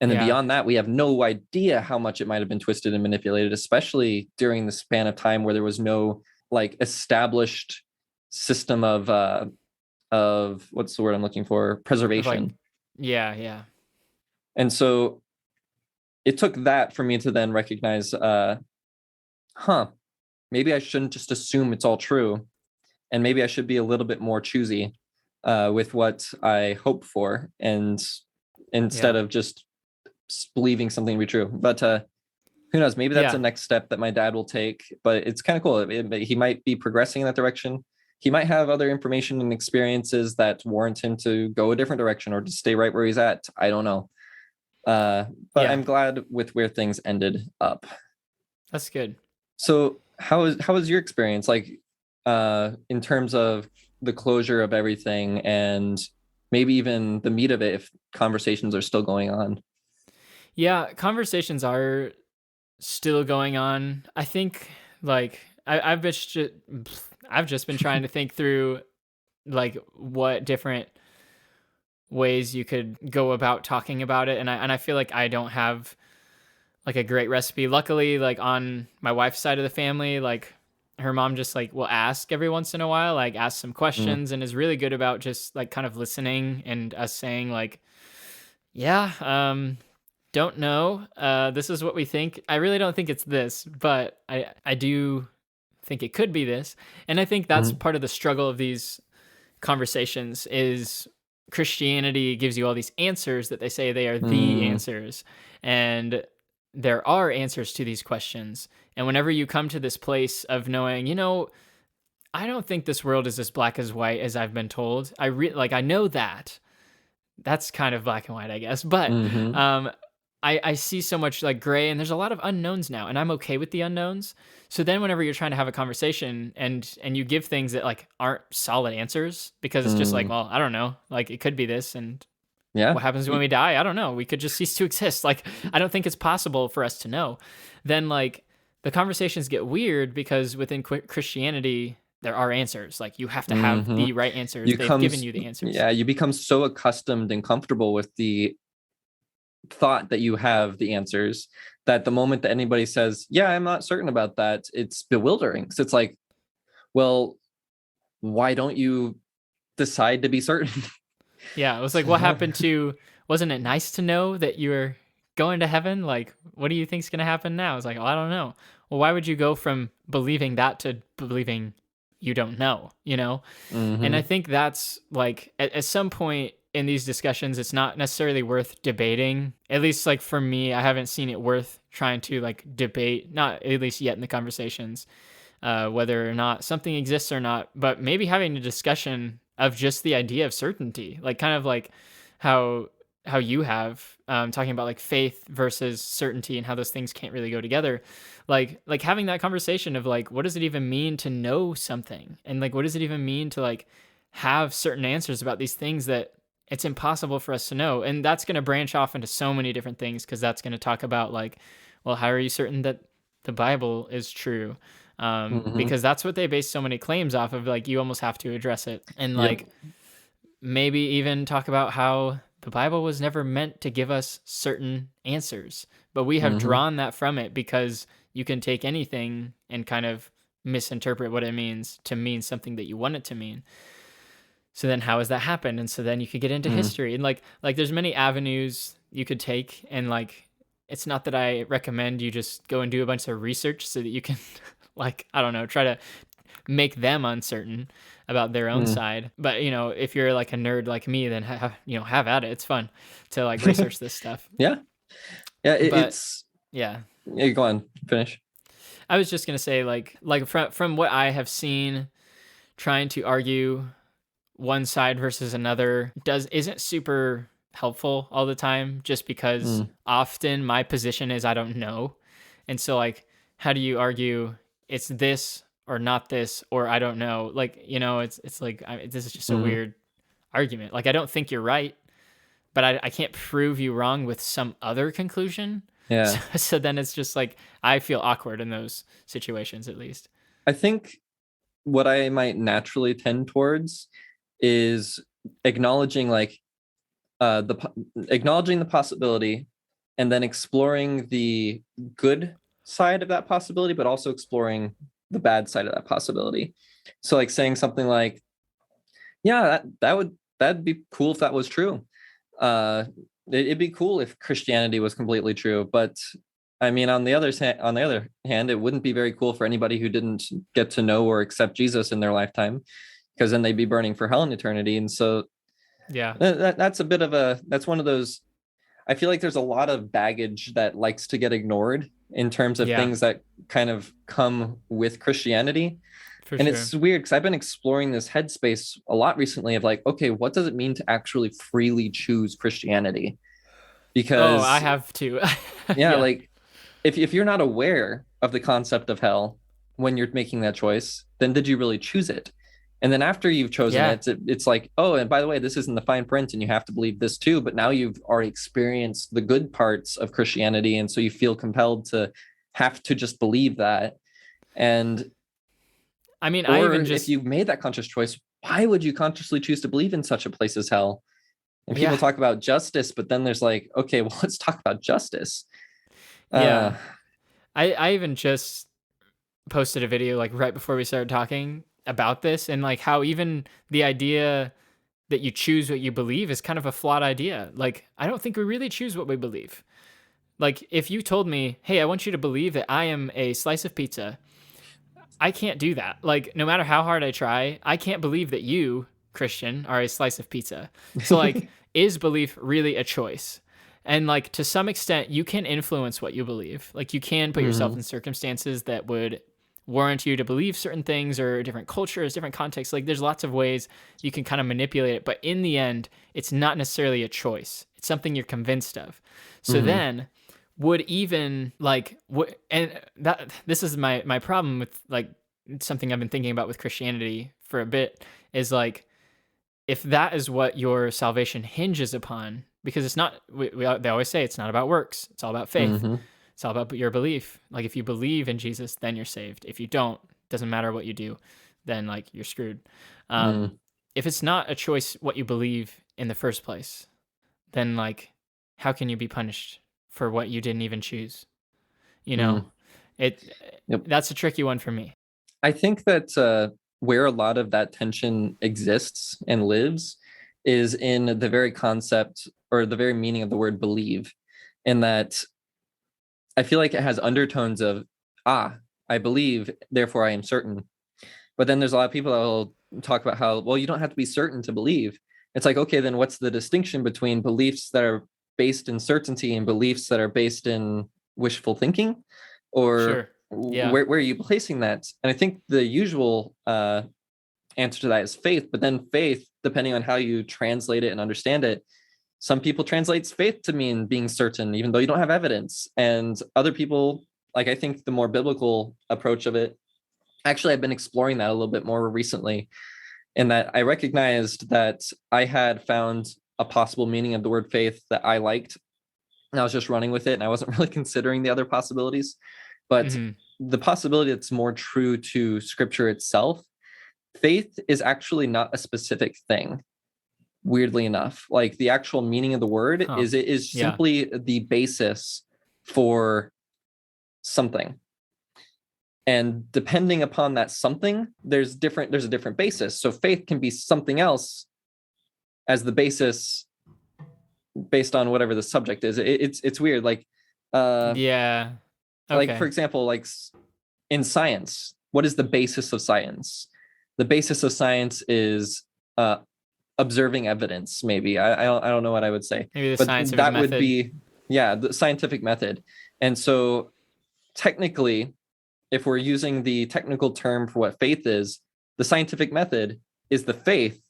And then beyond that, we have no idea how much it might have been twisted and manipulated, especially during the span of time where there was no like established system of what's the word I'm looking for? Preservation. And so it took that for me to then recognize, maybe I shouldn't just assume it's all true. And maybe I should be a little bit more choosy with what I hope for, and instead of just believing something to be true. But who knows? Maybe that's the next step that my dad will take. But it's kind of cool. He might be progressing in that direction. He might have other information and experiences that warrant him to go a different direction or to stay right where he's at. I don't know. But I'm glad with where things ended up. That's good. So how was your experience? Like, in terms of the closure of everything and maybe even the meat of it, if conversations are still going on? Yeah, conversations are still going on. I think, like, I've just been trying to think through, like, what different ways you could go about talking about it, and I feel like I don't have like a great recipe. Luckily, like, on my wife's side of the family, like, her mom just like will ask every once in a while, like ask some questions, and is really good about just like kind of listening and us saying like, don't know. This is what we think. I really don't think it's this, but I do think it could be this. And I think that's part of the struggle of these conversations is Christianity gives you all these answers that they say they are the answers. And there are answers to these questions. And whenever you come to this place of knowing, I don't think this world is as black as white as I've been told. I know that. That's kind of black and white, I guess. But I see so much like gray, and there's a lot of unknowns now, and I'm okay with the unknowns. So then whenever you're trying to have a conversation and you give things that like aren't solid answers, because it's just like, well, I don't know, like it could be this, and what happens when we die? I don't know. We could just cease to exist. Like, I don't think it's possible for us to know. Then like the conversations get weird because within Christianity, there are answers. Like, you have to have the right answers. They've given you the answers. Yeah, you become so accustomed and comfortable with the thought that you have the answers that the moment that anybody says, I'm not certain about that, it's bewildering. So it's like, well, why don't you decide to be certain? Yeah, it was like, what happened to, wasn't it nice to know that you were going to heaven? Like, what do you think's going to happen now? It's like, I don't know. Well, why would you go from believing that to believing you don't know, And I think that's like, at some point in these discussions, it's not necessarily worth debating. At least like for me, I haven't seen it worth trying to like debate, not at least yet in the conversations, whether or not something exists or not, but maybe having a discussion of just the idea of certainty, like kind of like how you have talking about like faith versus certainty and how those things can't really go together. Like having that conversation of like, what does it even mean to know something? And like, what does it even mean to like have certain answers about these things that it's impossible for us to know? And that's going to branch off into so many different things, because that's going to talk about like, well, how are you certain that the Bible is true? Because that's what they base so many claims off of. Like, you almost have to address it. And like, maybe even talk about how the Bible was never meant to give us certain answers, but we have drawn that from it because you can take anything and kind of misinterpret what it means to mean something that you want it to mean. So then how has that happened? And so then you could get into history, and like there's many avenues you could take, and like it's not that I recommend you just go and do a bunch of research so that you can like, I don't know, try to make them uncertain about their own side. But you know, if you're like a nerd like me, then have at it. It's fun to like research this stuff. Yeah. It's yeah. Go on, finish. I was just gonna say like from what I have seen, trying to argue one side versus another isn't super helpful all the time, just because often my position is I don't know. And so like, how do you argue it's this or not this, or I don't know? Like, you know, it's like, this is just a weird argument. Like, I don't think you're right, but I can't prove you wrong with some other conclusion. Yeah. So then it's just like, I feel awkward in those situations, at least. I think what I might naturally tend towards is acknowledging like acknowledging the possibility, and then exploring the good side of that possibility, but also exploring the bad side of that possibility. So like saying something like, yeah, that'd be cool if that was true. It'd be cool if Christianity was completely true, but I mean, on the other hand, it wouldn't be very cool for anybody who didn't get to know or accept Jesus in their lifetime, because then they'd be burning for hell in eternity. And so yeah, that's one of those, I feel like there's a lot of baggage that likes to get ignored in terms of things that kind of come with Christianity. It's weird because I've been exploring this headspace a lot recently of like, okay, what does it mean to actually freely choose Christianity? Because I have to. like if you're not aware of the concept of hell when you're making that choice, then did you really choose it? And then after you've chosen it's like, oh, and by the way, this isn't the fine print and you have to believe this too. But now you've already experienced the good parts of Christianity. And so you feel compelled to have to just believe that. And I mean, if you made that conscious choice, why would you consciously choose to believe in such a place as hell? And people talk about justice, but then there's like, okay, well, let's talk about justice. I even just posted a video like right before we started talking about this, and like how even the idea that you choose what you believe is kind of a flawed idea. Like, I don't think we really choose what we believe. Like, if you told me, hey, I want you to believe that I am a slice of pizza, I can't do that. Like, no matter how hard I try, I can't believe that you, Christian, are a slice of pizza. So like, is belief really a choice? And like, to some extent, you can influence what you believe. Like, you can put yourself in circumstances that would warrant you to believe certain things, or different cultures, different contexts. Like, there's lots of ways you can kind of manipulate it, but in the end, it's not necessarily a choice. It's something you're convinced of. So then would even like, and that, this is my problem with like something I've been thinking about with Christianity for a bit, is like, if that is what your salvation hinges upon, because it's not, they always say it's not about works. It's all about faith. It's all about your belief. Like, if you believe in Jesus, then you're saved. If you don't, doesn't matter what you do, then like you're screwed. If it's not a choice what you believe in the first place, then like, how can you be punished for what you didn't even choose? You know, that's a tricky one for me. I think that where a lot of that tension exists and lives is in the very concept or the very meaning of the word believe, in that I feel like it has undertones of, I believe, therefore I am certain. But then there's a lot of people that will talk about how, well, you don't have to be certain to believe. It's like, okay, then what's the distinction between beliefs that are based in certainty and beliefs that are based in wishful thinking? Or where are you placing that? And I think the usual answer to that is faith. But then faith, depending on how you translate it and understand it, some people translates faith to mean being certain, even though you don't have evidence. And other people, like, I think the more biblical approach of it, actually, I've been exploring that a little bit more recently, in that I recognized that I had found a possible meaning of the word faith that I liked, and I was just running with it, and I wasn't really considering the other possibilities. But the possibility that's more true to Scripture itself, faith is actually not a specific thing. weirdly enough. Like the actual meaning of the word is it is simply the basis for something. And depending upon that something, there's a different basis. So faith can be something else as the basis based on whatever the subject is. It's weird. Like Okay. Like for example, like in science, what is the basis of science? The basis of science is observing evidence. Maybe I don't know what I would say. Maybe the but scientific that method. Would be the scientific method. And so technically, if we're using the technical term for what faith is, the scientific method is the faith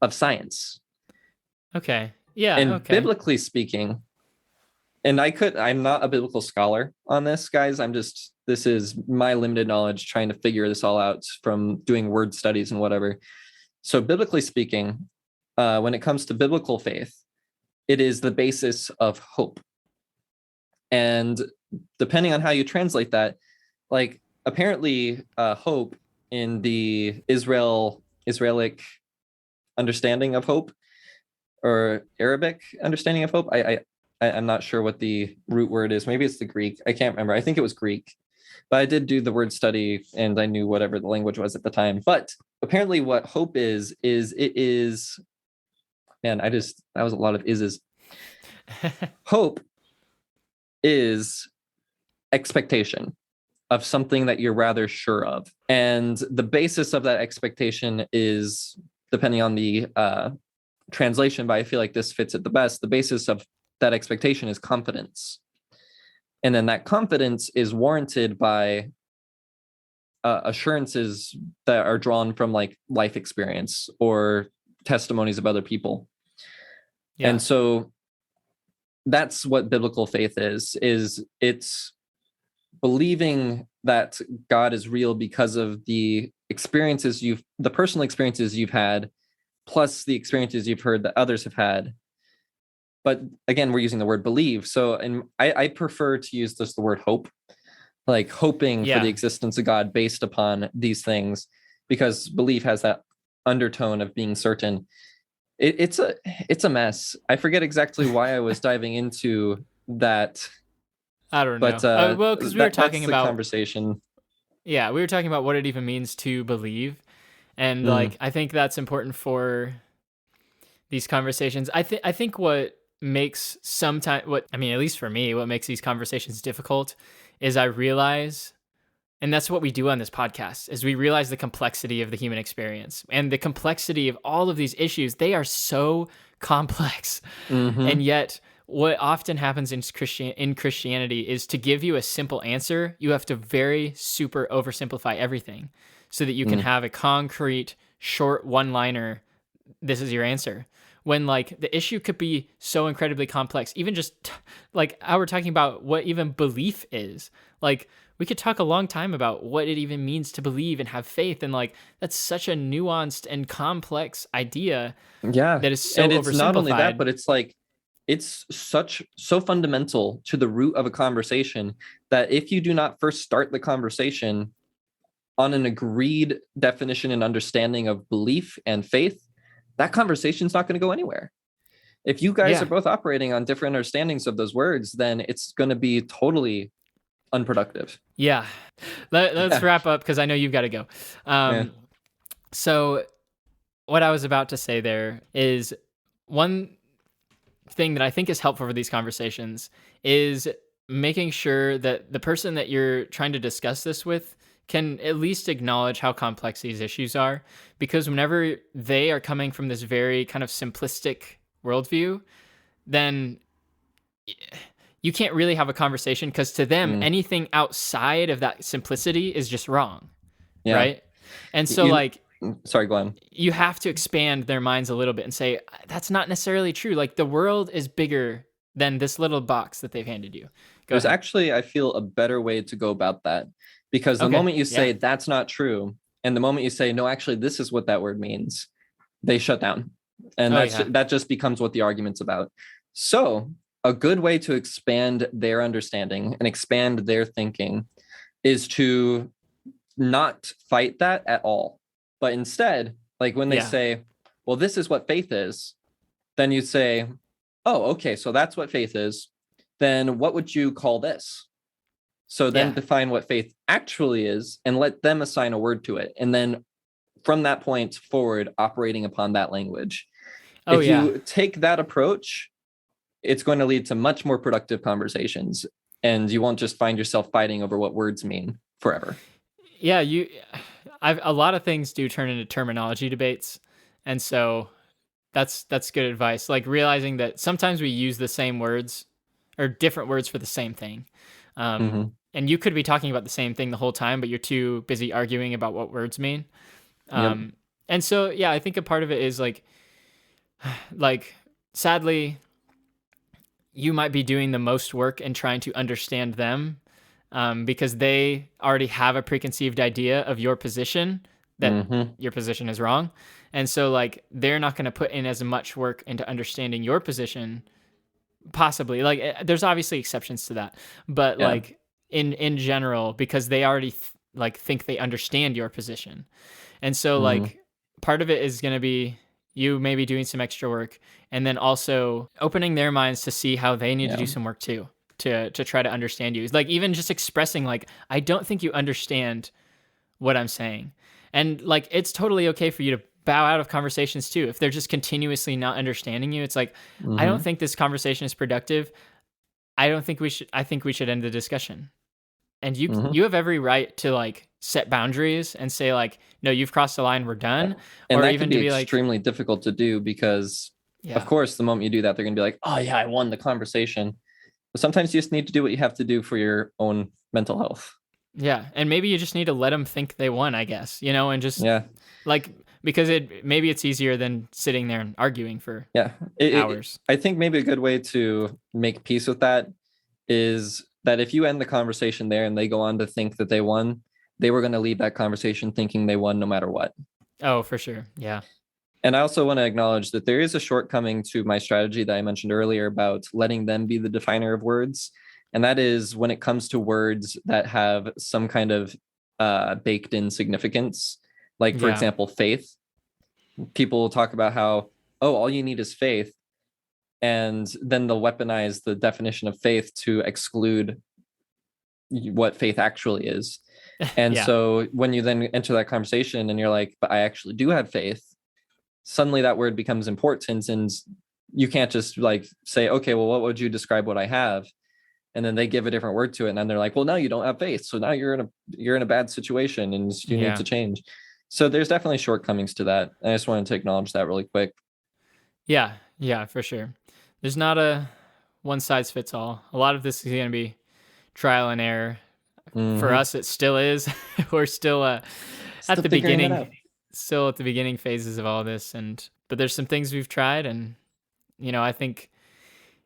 of science. Okay. Yeah. And biblically speaking, and I'm not a biblical scholar on this, guys. This is my limited knowledge trying to figure this all out from doing word studies and whatever. So biblically speaking, when it comes to biblical faith, it is the basis of hope. And depending on how you translate that, like apparently hope in the Israelic understanding of hope, or Arabic understanding of hope, I'm not sure what the root word is. Maybe it's the Greek. I can't remember. I think it was Greek. But I did do the word study and I knew whatever the language was at the time. But apparently what hope is man, that was a lot of ises. Hope is expectation of something that you're rather sure of. And the basis of that expectation is, depending on the translation, but I feel like this fits it the best, the basis of that expectation is confidence. And then that confidence is warranted by assurances that are drawn from like life experience or testimonies of other people. Yeah. And so that's what biblical faith is it's believing that God is real because of the personal experiences you've had, plus the experiences you've heard that others have had. But again, we're using the word believe. So, and I prefer to use just the word hope, like hoping for the existence of God based upon these things, because belief has that undertone of being certain. It's a mess. I forget exactly why I was diving into that. I don't know. But well, because we were talking about conversation. Yeah, we were talking about what it even means to believe, and like I think that's important for these conversations. I think what makes at least for me, what makes these conversations difficult is I realize, and that's what we do on this podcast, is we realize the complexity of the human experience and the complexity of all of these issues. They are so complex. And yet what often happens in Christianity is, to give you a simple answer, you have to very super oversimplify everything so that you can have a concrete, short one-liner, this is your answer. When like the issue could be so incredibly complex, even just like how we're talking about what even belief is. Like we could talk a long time about what it even means to believe and have faith. And like, that's such a nuanced and complex idea. Yeah. That is so and it's oversimplified. Not only that, but it's like, it's so fundamental to the root of a conversation that if you do not first start the conversation on an agreed definition and understanding of belief and faith, that conversation's not going to go anywhere. If you guys are both operating on different understandings of those words, then it's going to be totally unproductive. Yeah. Let's wrap up, because I know you've got to go. So what I was about to say there is, one thing that I think is helpful for these conversations is making sure that the person that you're trying to discuss this with can at least acknowledge how complex these issues are, because whenever they are coming from this very kind of simplistic worldview, then you can't really have a conversation, because to them, anything outside of that simplicity is just wrong. Right? And so sorry, go on. You have to expand their minds a little bit and say, that's not necessarily true. Like the world is bigger than this little box that they've handed you. There's actually, I feel, a better way to go about that. Because the moment you say that's not true, and the moment you say, no, actually, this is what that word means, they shut down. And that just becomes what the argument's about. So a good way to expand their understanding and expand their thinking is to not fight that at all. But instead, like when they say, well, this is what faith is, then you say, oh, okay, so that's what faith is. Then what would you call this? So then define what faith actually is and let them assign a word to it. And then from that point forward, operating upon that language. If you take that approach, it's going to lead to much more productive conversations, and you won't just find yourself fighting over what words mean forever. Yeah, a lot of things do turn into terminology debates. And so that's good advice. Like realizing that sometimes we use the same words or different words for the same thing. And you could be talking about the same thing the whole time, but you're too busy arguing about what words mean. And so, yeah, I think a part of it is like sadly, you might be doing the most work in trying to understand them because they already have a preconceived idea of your position, that your position is wrong. And so like they're not going to put in as much work into understanding your position, possibly. Like there's obviously exceptions to that, but like in general, because they already think they understand your position. And so like part of it is going to be you maybe doing some extra work, and then also opening their minds to see how they need to do some work too, to try to understand you. Like even just expressing like, I don't think you understand what I'm saying. And like, it's totally okay for you to bow out of conversations too. If they're just continuously not understanding you, it's like, I don't think this conversation is productive. I think we should end the discussion. And you have every right to like set boundaries and say like, no, you've crossed the line, we're done. And or that even can be extremely difficult to do because of course, the moment you do that, they're going to be like, oh yeah, I won the conversation. But sometimes you just need to do what you have to do for your own mental health. Yeah. And maybe you just need to let them think they won, I guess, and just like, because maybe it's easier than sitting there and arguing for hours. I think maybe a good way to make peace with that is that if you end the conversation there and they go on to think that they won, they were going to leave that conversation thinking they won no matter what. Oh, for sure. Yeah. And I also want to acknowledge that there is a shortcoming to my strategy that I mentioned earlier about letting them be the definer of words. And that is when it comes to words that have some kind of baked in significance, like, for example, faith. People will talk about how, oh, all you need is faith. And then they'll weaponize the definition of faith to exclude what faith actually is. And so when you then enter that conversation and you're like, but I actually do have faith, suddenly that word becomes important, and you can't just like say, okay, well, what would you describe what I have? And then they give a different word to it. And then they're like, well, no, you don't have faith. So now you're in a bad situation and you need to change. So there's definitely shortcomings to that. I just wanted to acknowledge that really quick. Yeah, for sure. There's not a one size fits all. A lot of this is going to be trial and error. For us, it still is. We're still at the beginning, still at the beginning phases of all this. But there's some things we've tried, and I think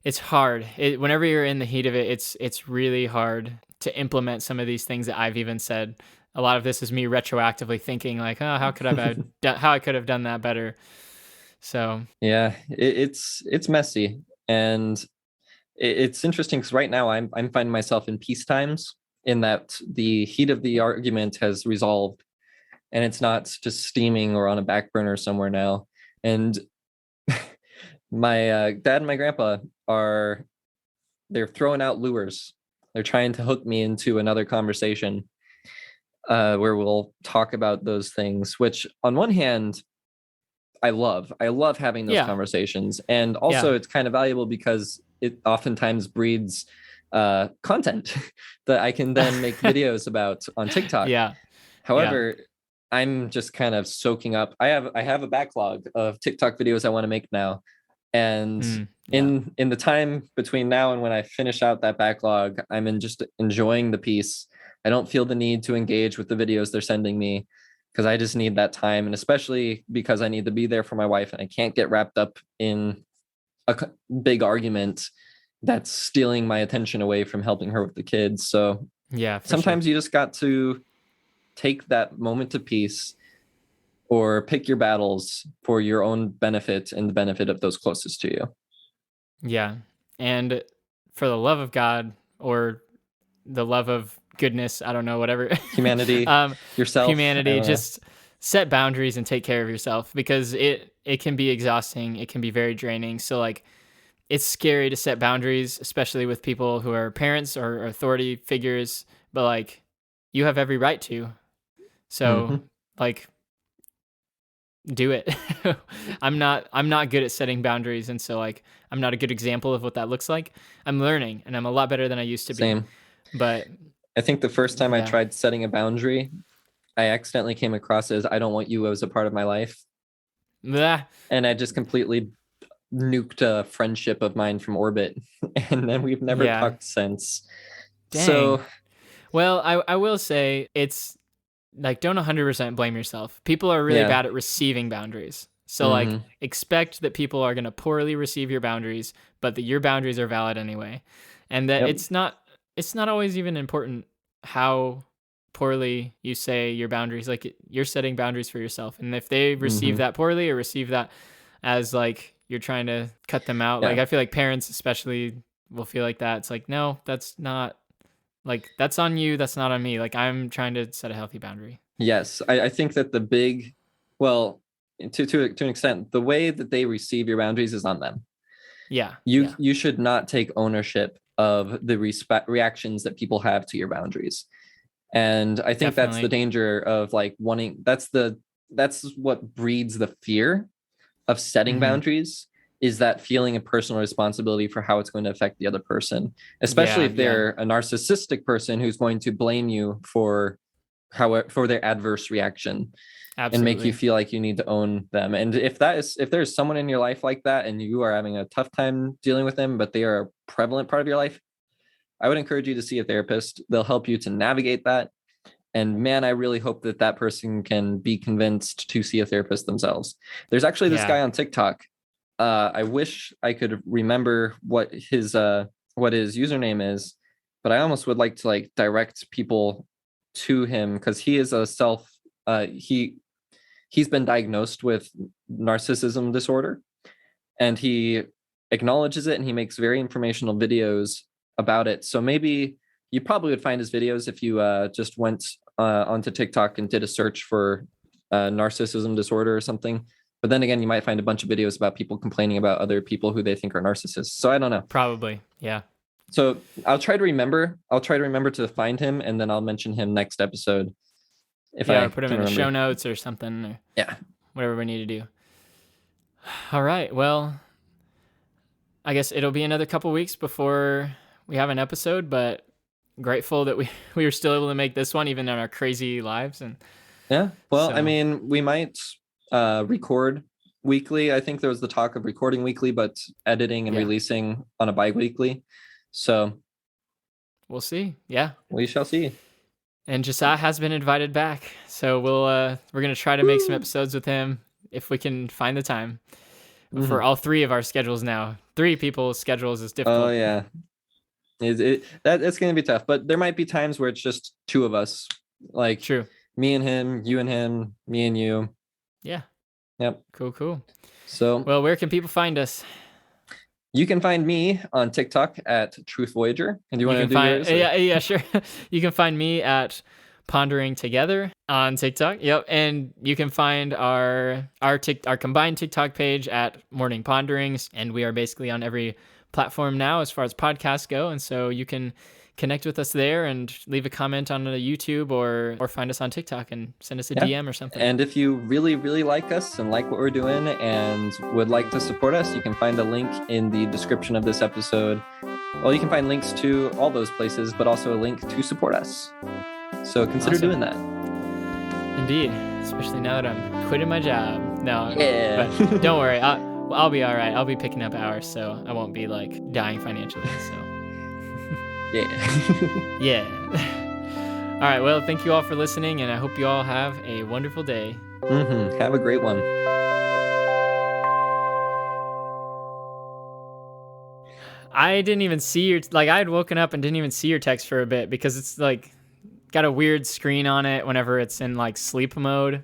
it's hard. Whenever you're in the heat of it, it's really hard to implement some of these things that I've even said. A lot of this is me retroactively thinking like, oh, how I could have done that better. So yeah, it's messy, and it's interesting because right now I'm finding myself in peace times, in that the heat of the argument has resolved, and it's not just steaming or on a back burner somewhere now. And my dad and my grandpa they're throwing out lures. They're trying to hook me into another conversation where we'll talk about those things, which on one hand, I love having those conversations. And also it's kind of valuable because it oftentimes breeds content that I can then make videos about on TikTok. However, I'm just kind of soaking up. I have a backlog of TikTok videos I want to make now. And in the time between now and when I finish out that backlog, I'm just enjoying the piece. I don't feel the need to engage with the videos they're sending me because I just need that time. And especially because I need to be there for my wife, and I can't get wrapped up in a big argument that's stealing my attention away from helping her with the kids. So sometimes you just got to take that moment of peace, or pick your battles for your own benefit and the benefit of those closest to you. Yeah. And for the love of God, or the love of goodness, I don't know, whatever. Humanity, yourself. Humanity, just set boundaries and take care of yourself, because it can be exhausting. It can be very draining. So like, it's scary to set boundaries, especially with people who are parents or authority figures, but like, you have every right to. So like, do it. I'm not good at setting boundaries, and so like, I'm not a good example of what that looks like. I'm learning, and I'm a lot better than I used to be. Same. But I think the first time I tried setting a boundary, I accidentally came across as, I don't want you as a part of my life. Blah. And I just completely nuked a friendship of mine from orbit. And then we've never talked since. Dang. So, well, I will say, it's like, don't 100% blame yourself. People are really bad at receiving boundaries. So like, expect that people are going to poorly receive your boundaries, but that your boundaries are valid anyway. And that it's not always even important how poorly you say your boundaries. Like, you're setting boundaries for yourself, and if they receive that poorly, or receive that as like you're trying to cut them out, like, I feel like parents especially will feel like that. It's like, no, that's not, like, that's on you, that's not on me. Like, I'm trying to set a healthy boundary. Yes, I think that the big, well, to an extent, the way that they receive your boundaries is on them. You should not take ownership of the reactions that people have to your boundaries. And I think that's the danger of like wanting, that's what breeds the fear of setting boundaries, is that feeling a personal responsibility for how it's going to affect the other person, especially if they're a narcissistic person who's going to blame you for their adverse reaction. Absolutely. And make you feel like you need to own them. And if there's someone in your life like that, and you are having a tough time dealing with them, but they are a prevalent part of your life, I would encourage you to see a therapist. They'll help you to navigate that. And man, I really hope that person can be convinced to see a therapist themselves. There's actually this guy on TikTok. I wish I could remember what his username is, but I almost would like to like direct people to him, because he is he's been diagnosed with narcissism disorder, and he acknowledges it, and he makes very informational videos about it. So maybe you probably would find his videos if you just went onto TikTok and did a search for narcissism disorder or something. But then again, you might find a bunch of videos about people complaining about other people who they think are narcissists. So I don't know. Probably, yeah. So I'll try to remember to find him, and then I'll mention him next episode. If I put him in the show notes or something. Or whatever we need to do. All right. Well, I guess it'll be another couple weeks before we have an episode, but grateful that we were still able to make this one, even in our crazy lives. And I mean, we might record weekly. I think there was the talk of recording weekly, but editing and releasing on a bi-weekly. So we'll see. Yeah, we shall see. And Josiah has been invited back, so we're gonna try to make some episodes with him if we can find the time. For all three of our schedules now. 3 people's schedules is difficult. Oh yeah. It's going to be tough, but there might be times where it's just 2 of us. Like, true. Me and him, you and him, me and you. Yeah. Yep. Cool. So, well, where can people find us? You can find me on TikTok at Truth Voyager. And do you want to do yours? Yeah, sure. You can find me at Pondering Together on TikTok. Yep. And you can find our combined TikTok page at Morning Ponderings. And we are basically on every platform now as far as podcasts go. And so you can connect with us there and leave a comment on YouTube or find us on TikTok and send us a DM or something. And if you really, really like us and like what we're doing and would like to support us, you can find a link in the description of this episode. Well, you can find links to all those places, but also a link to support us. So consider doing that. Indeed, especially now that I'm quitting my job. No, but don't worry. I'll be all right. I'll be picking up hours, so I won't be like dying financially. So yeah. All right. Well, thank you all for listening, and I hope you all have a wonderful day. Have a great one. I didn't even see I had woken up and didn't even see your text for a bit because it's like got a weird screen on it whenever it's in like sleep mode.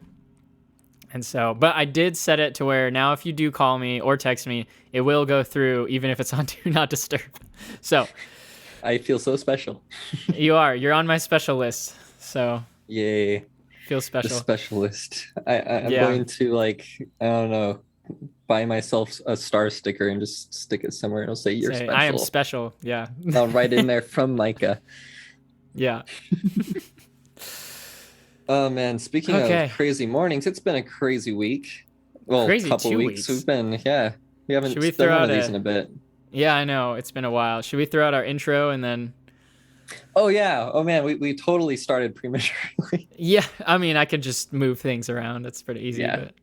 And so, but I did set it to where now if you do call me or text me, it will go through even if it's on Do Not Disturb. So I feel so special. You're on my special list. So yay. Feel special. The specialist. I'm going to, like, I don't know, buy myself a star sticker and just stick it somewhere. And it'll say, "You're special." I am special. Yeah. I'll write in there, "From Micah." Yeah. Oh man, speaking of crazy mornings, it's been a crazy week. Well, crazy couple weeks. We've been, we haven't done one of these in a bit. Yeah, I know. It's been a while. Should we throw out our intro and then... Oh yeah. Oh man, we totally started prematurely. Yeah, I mean, I could just move things around. That's pretty easy. Yeah. But...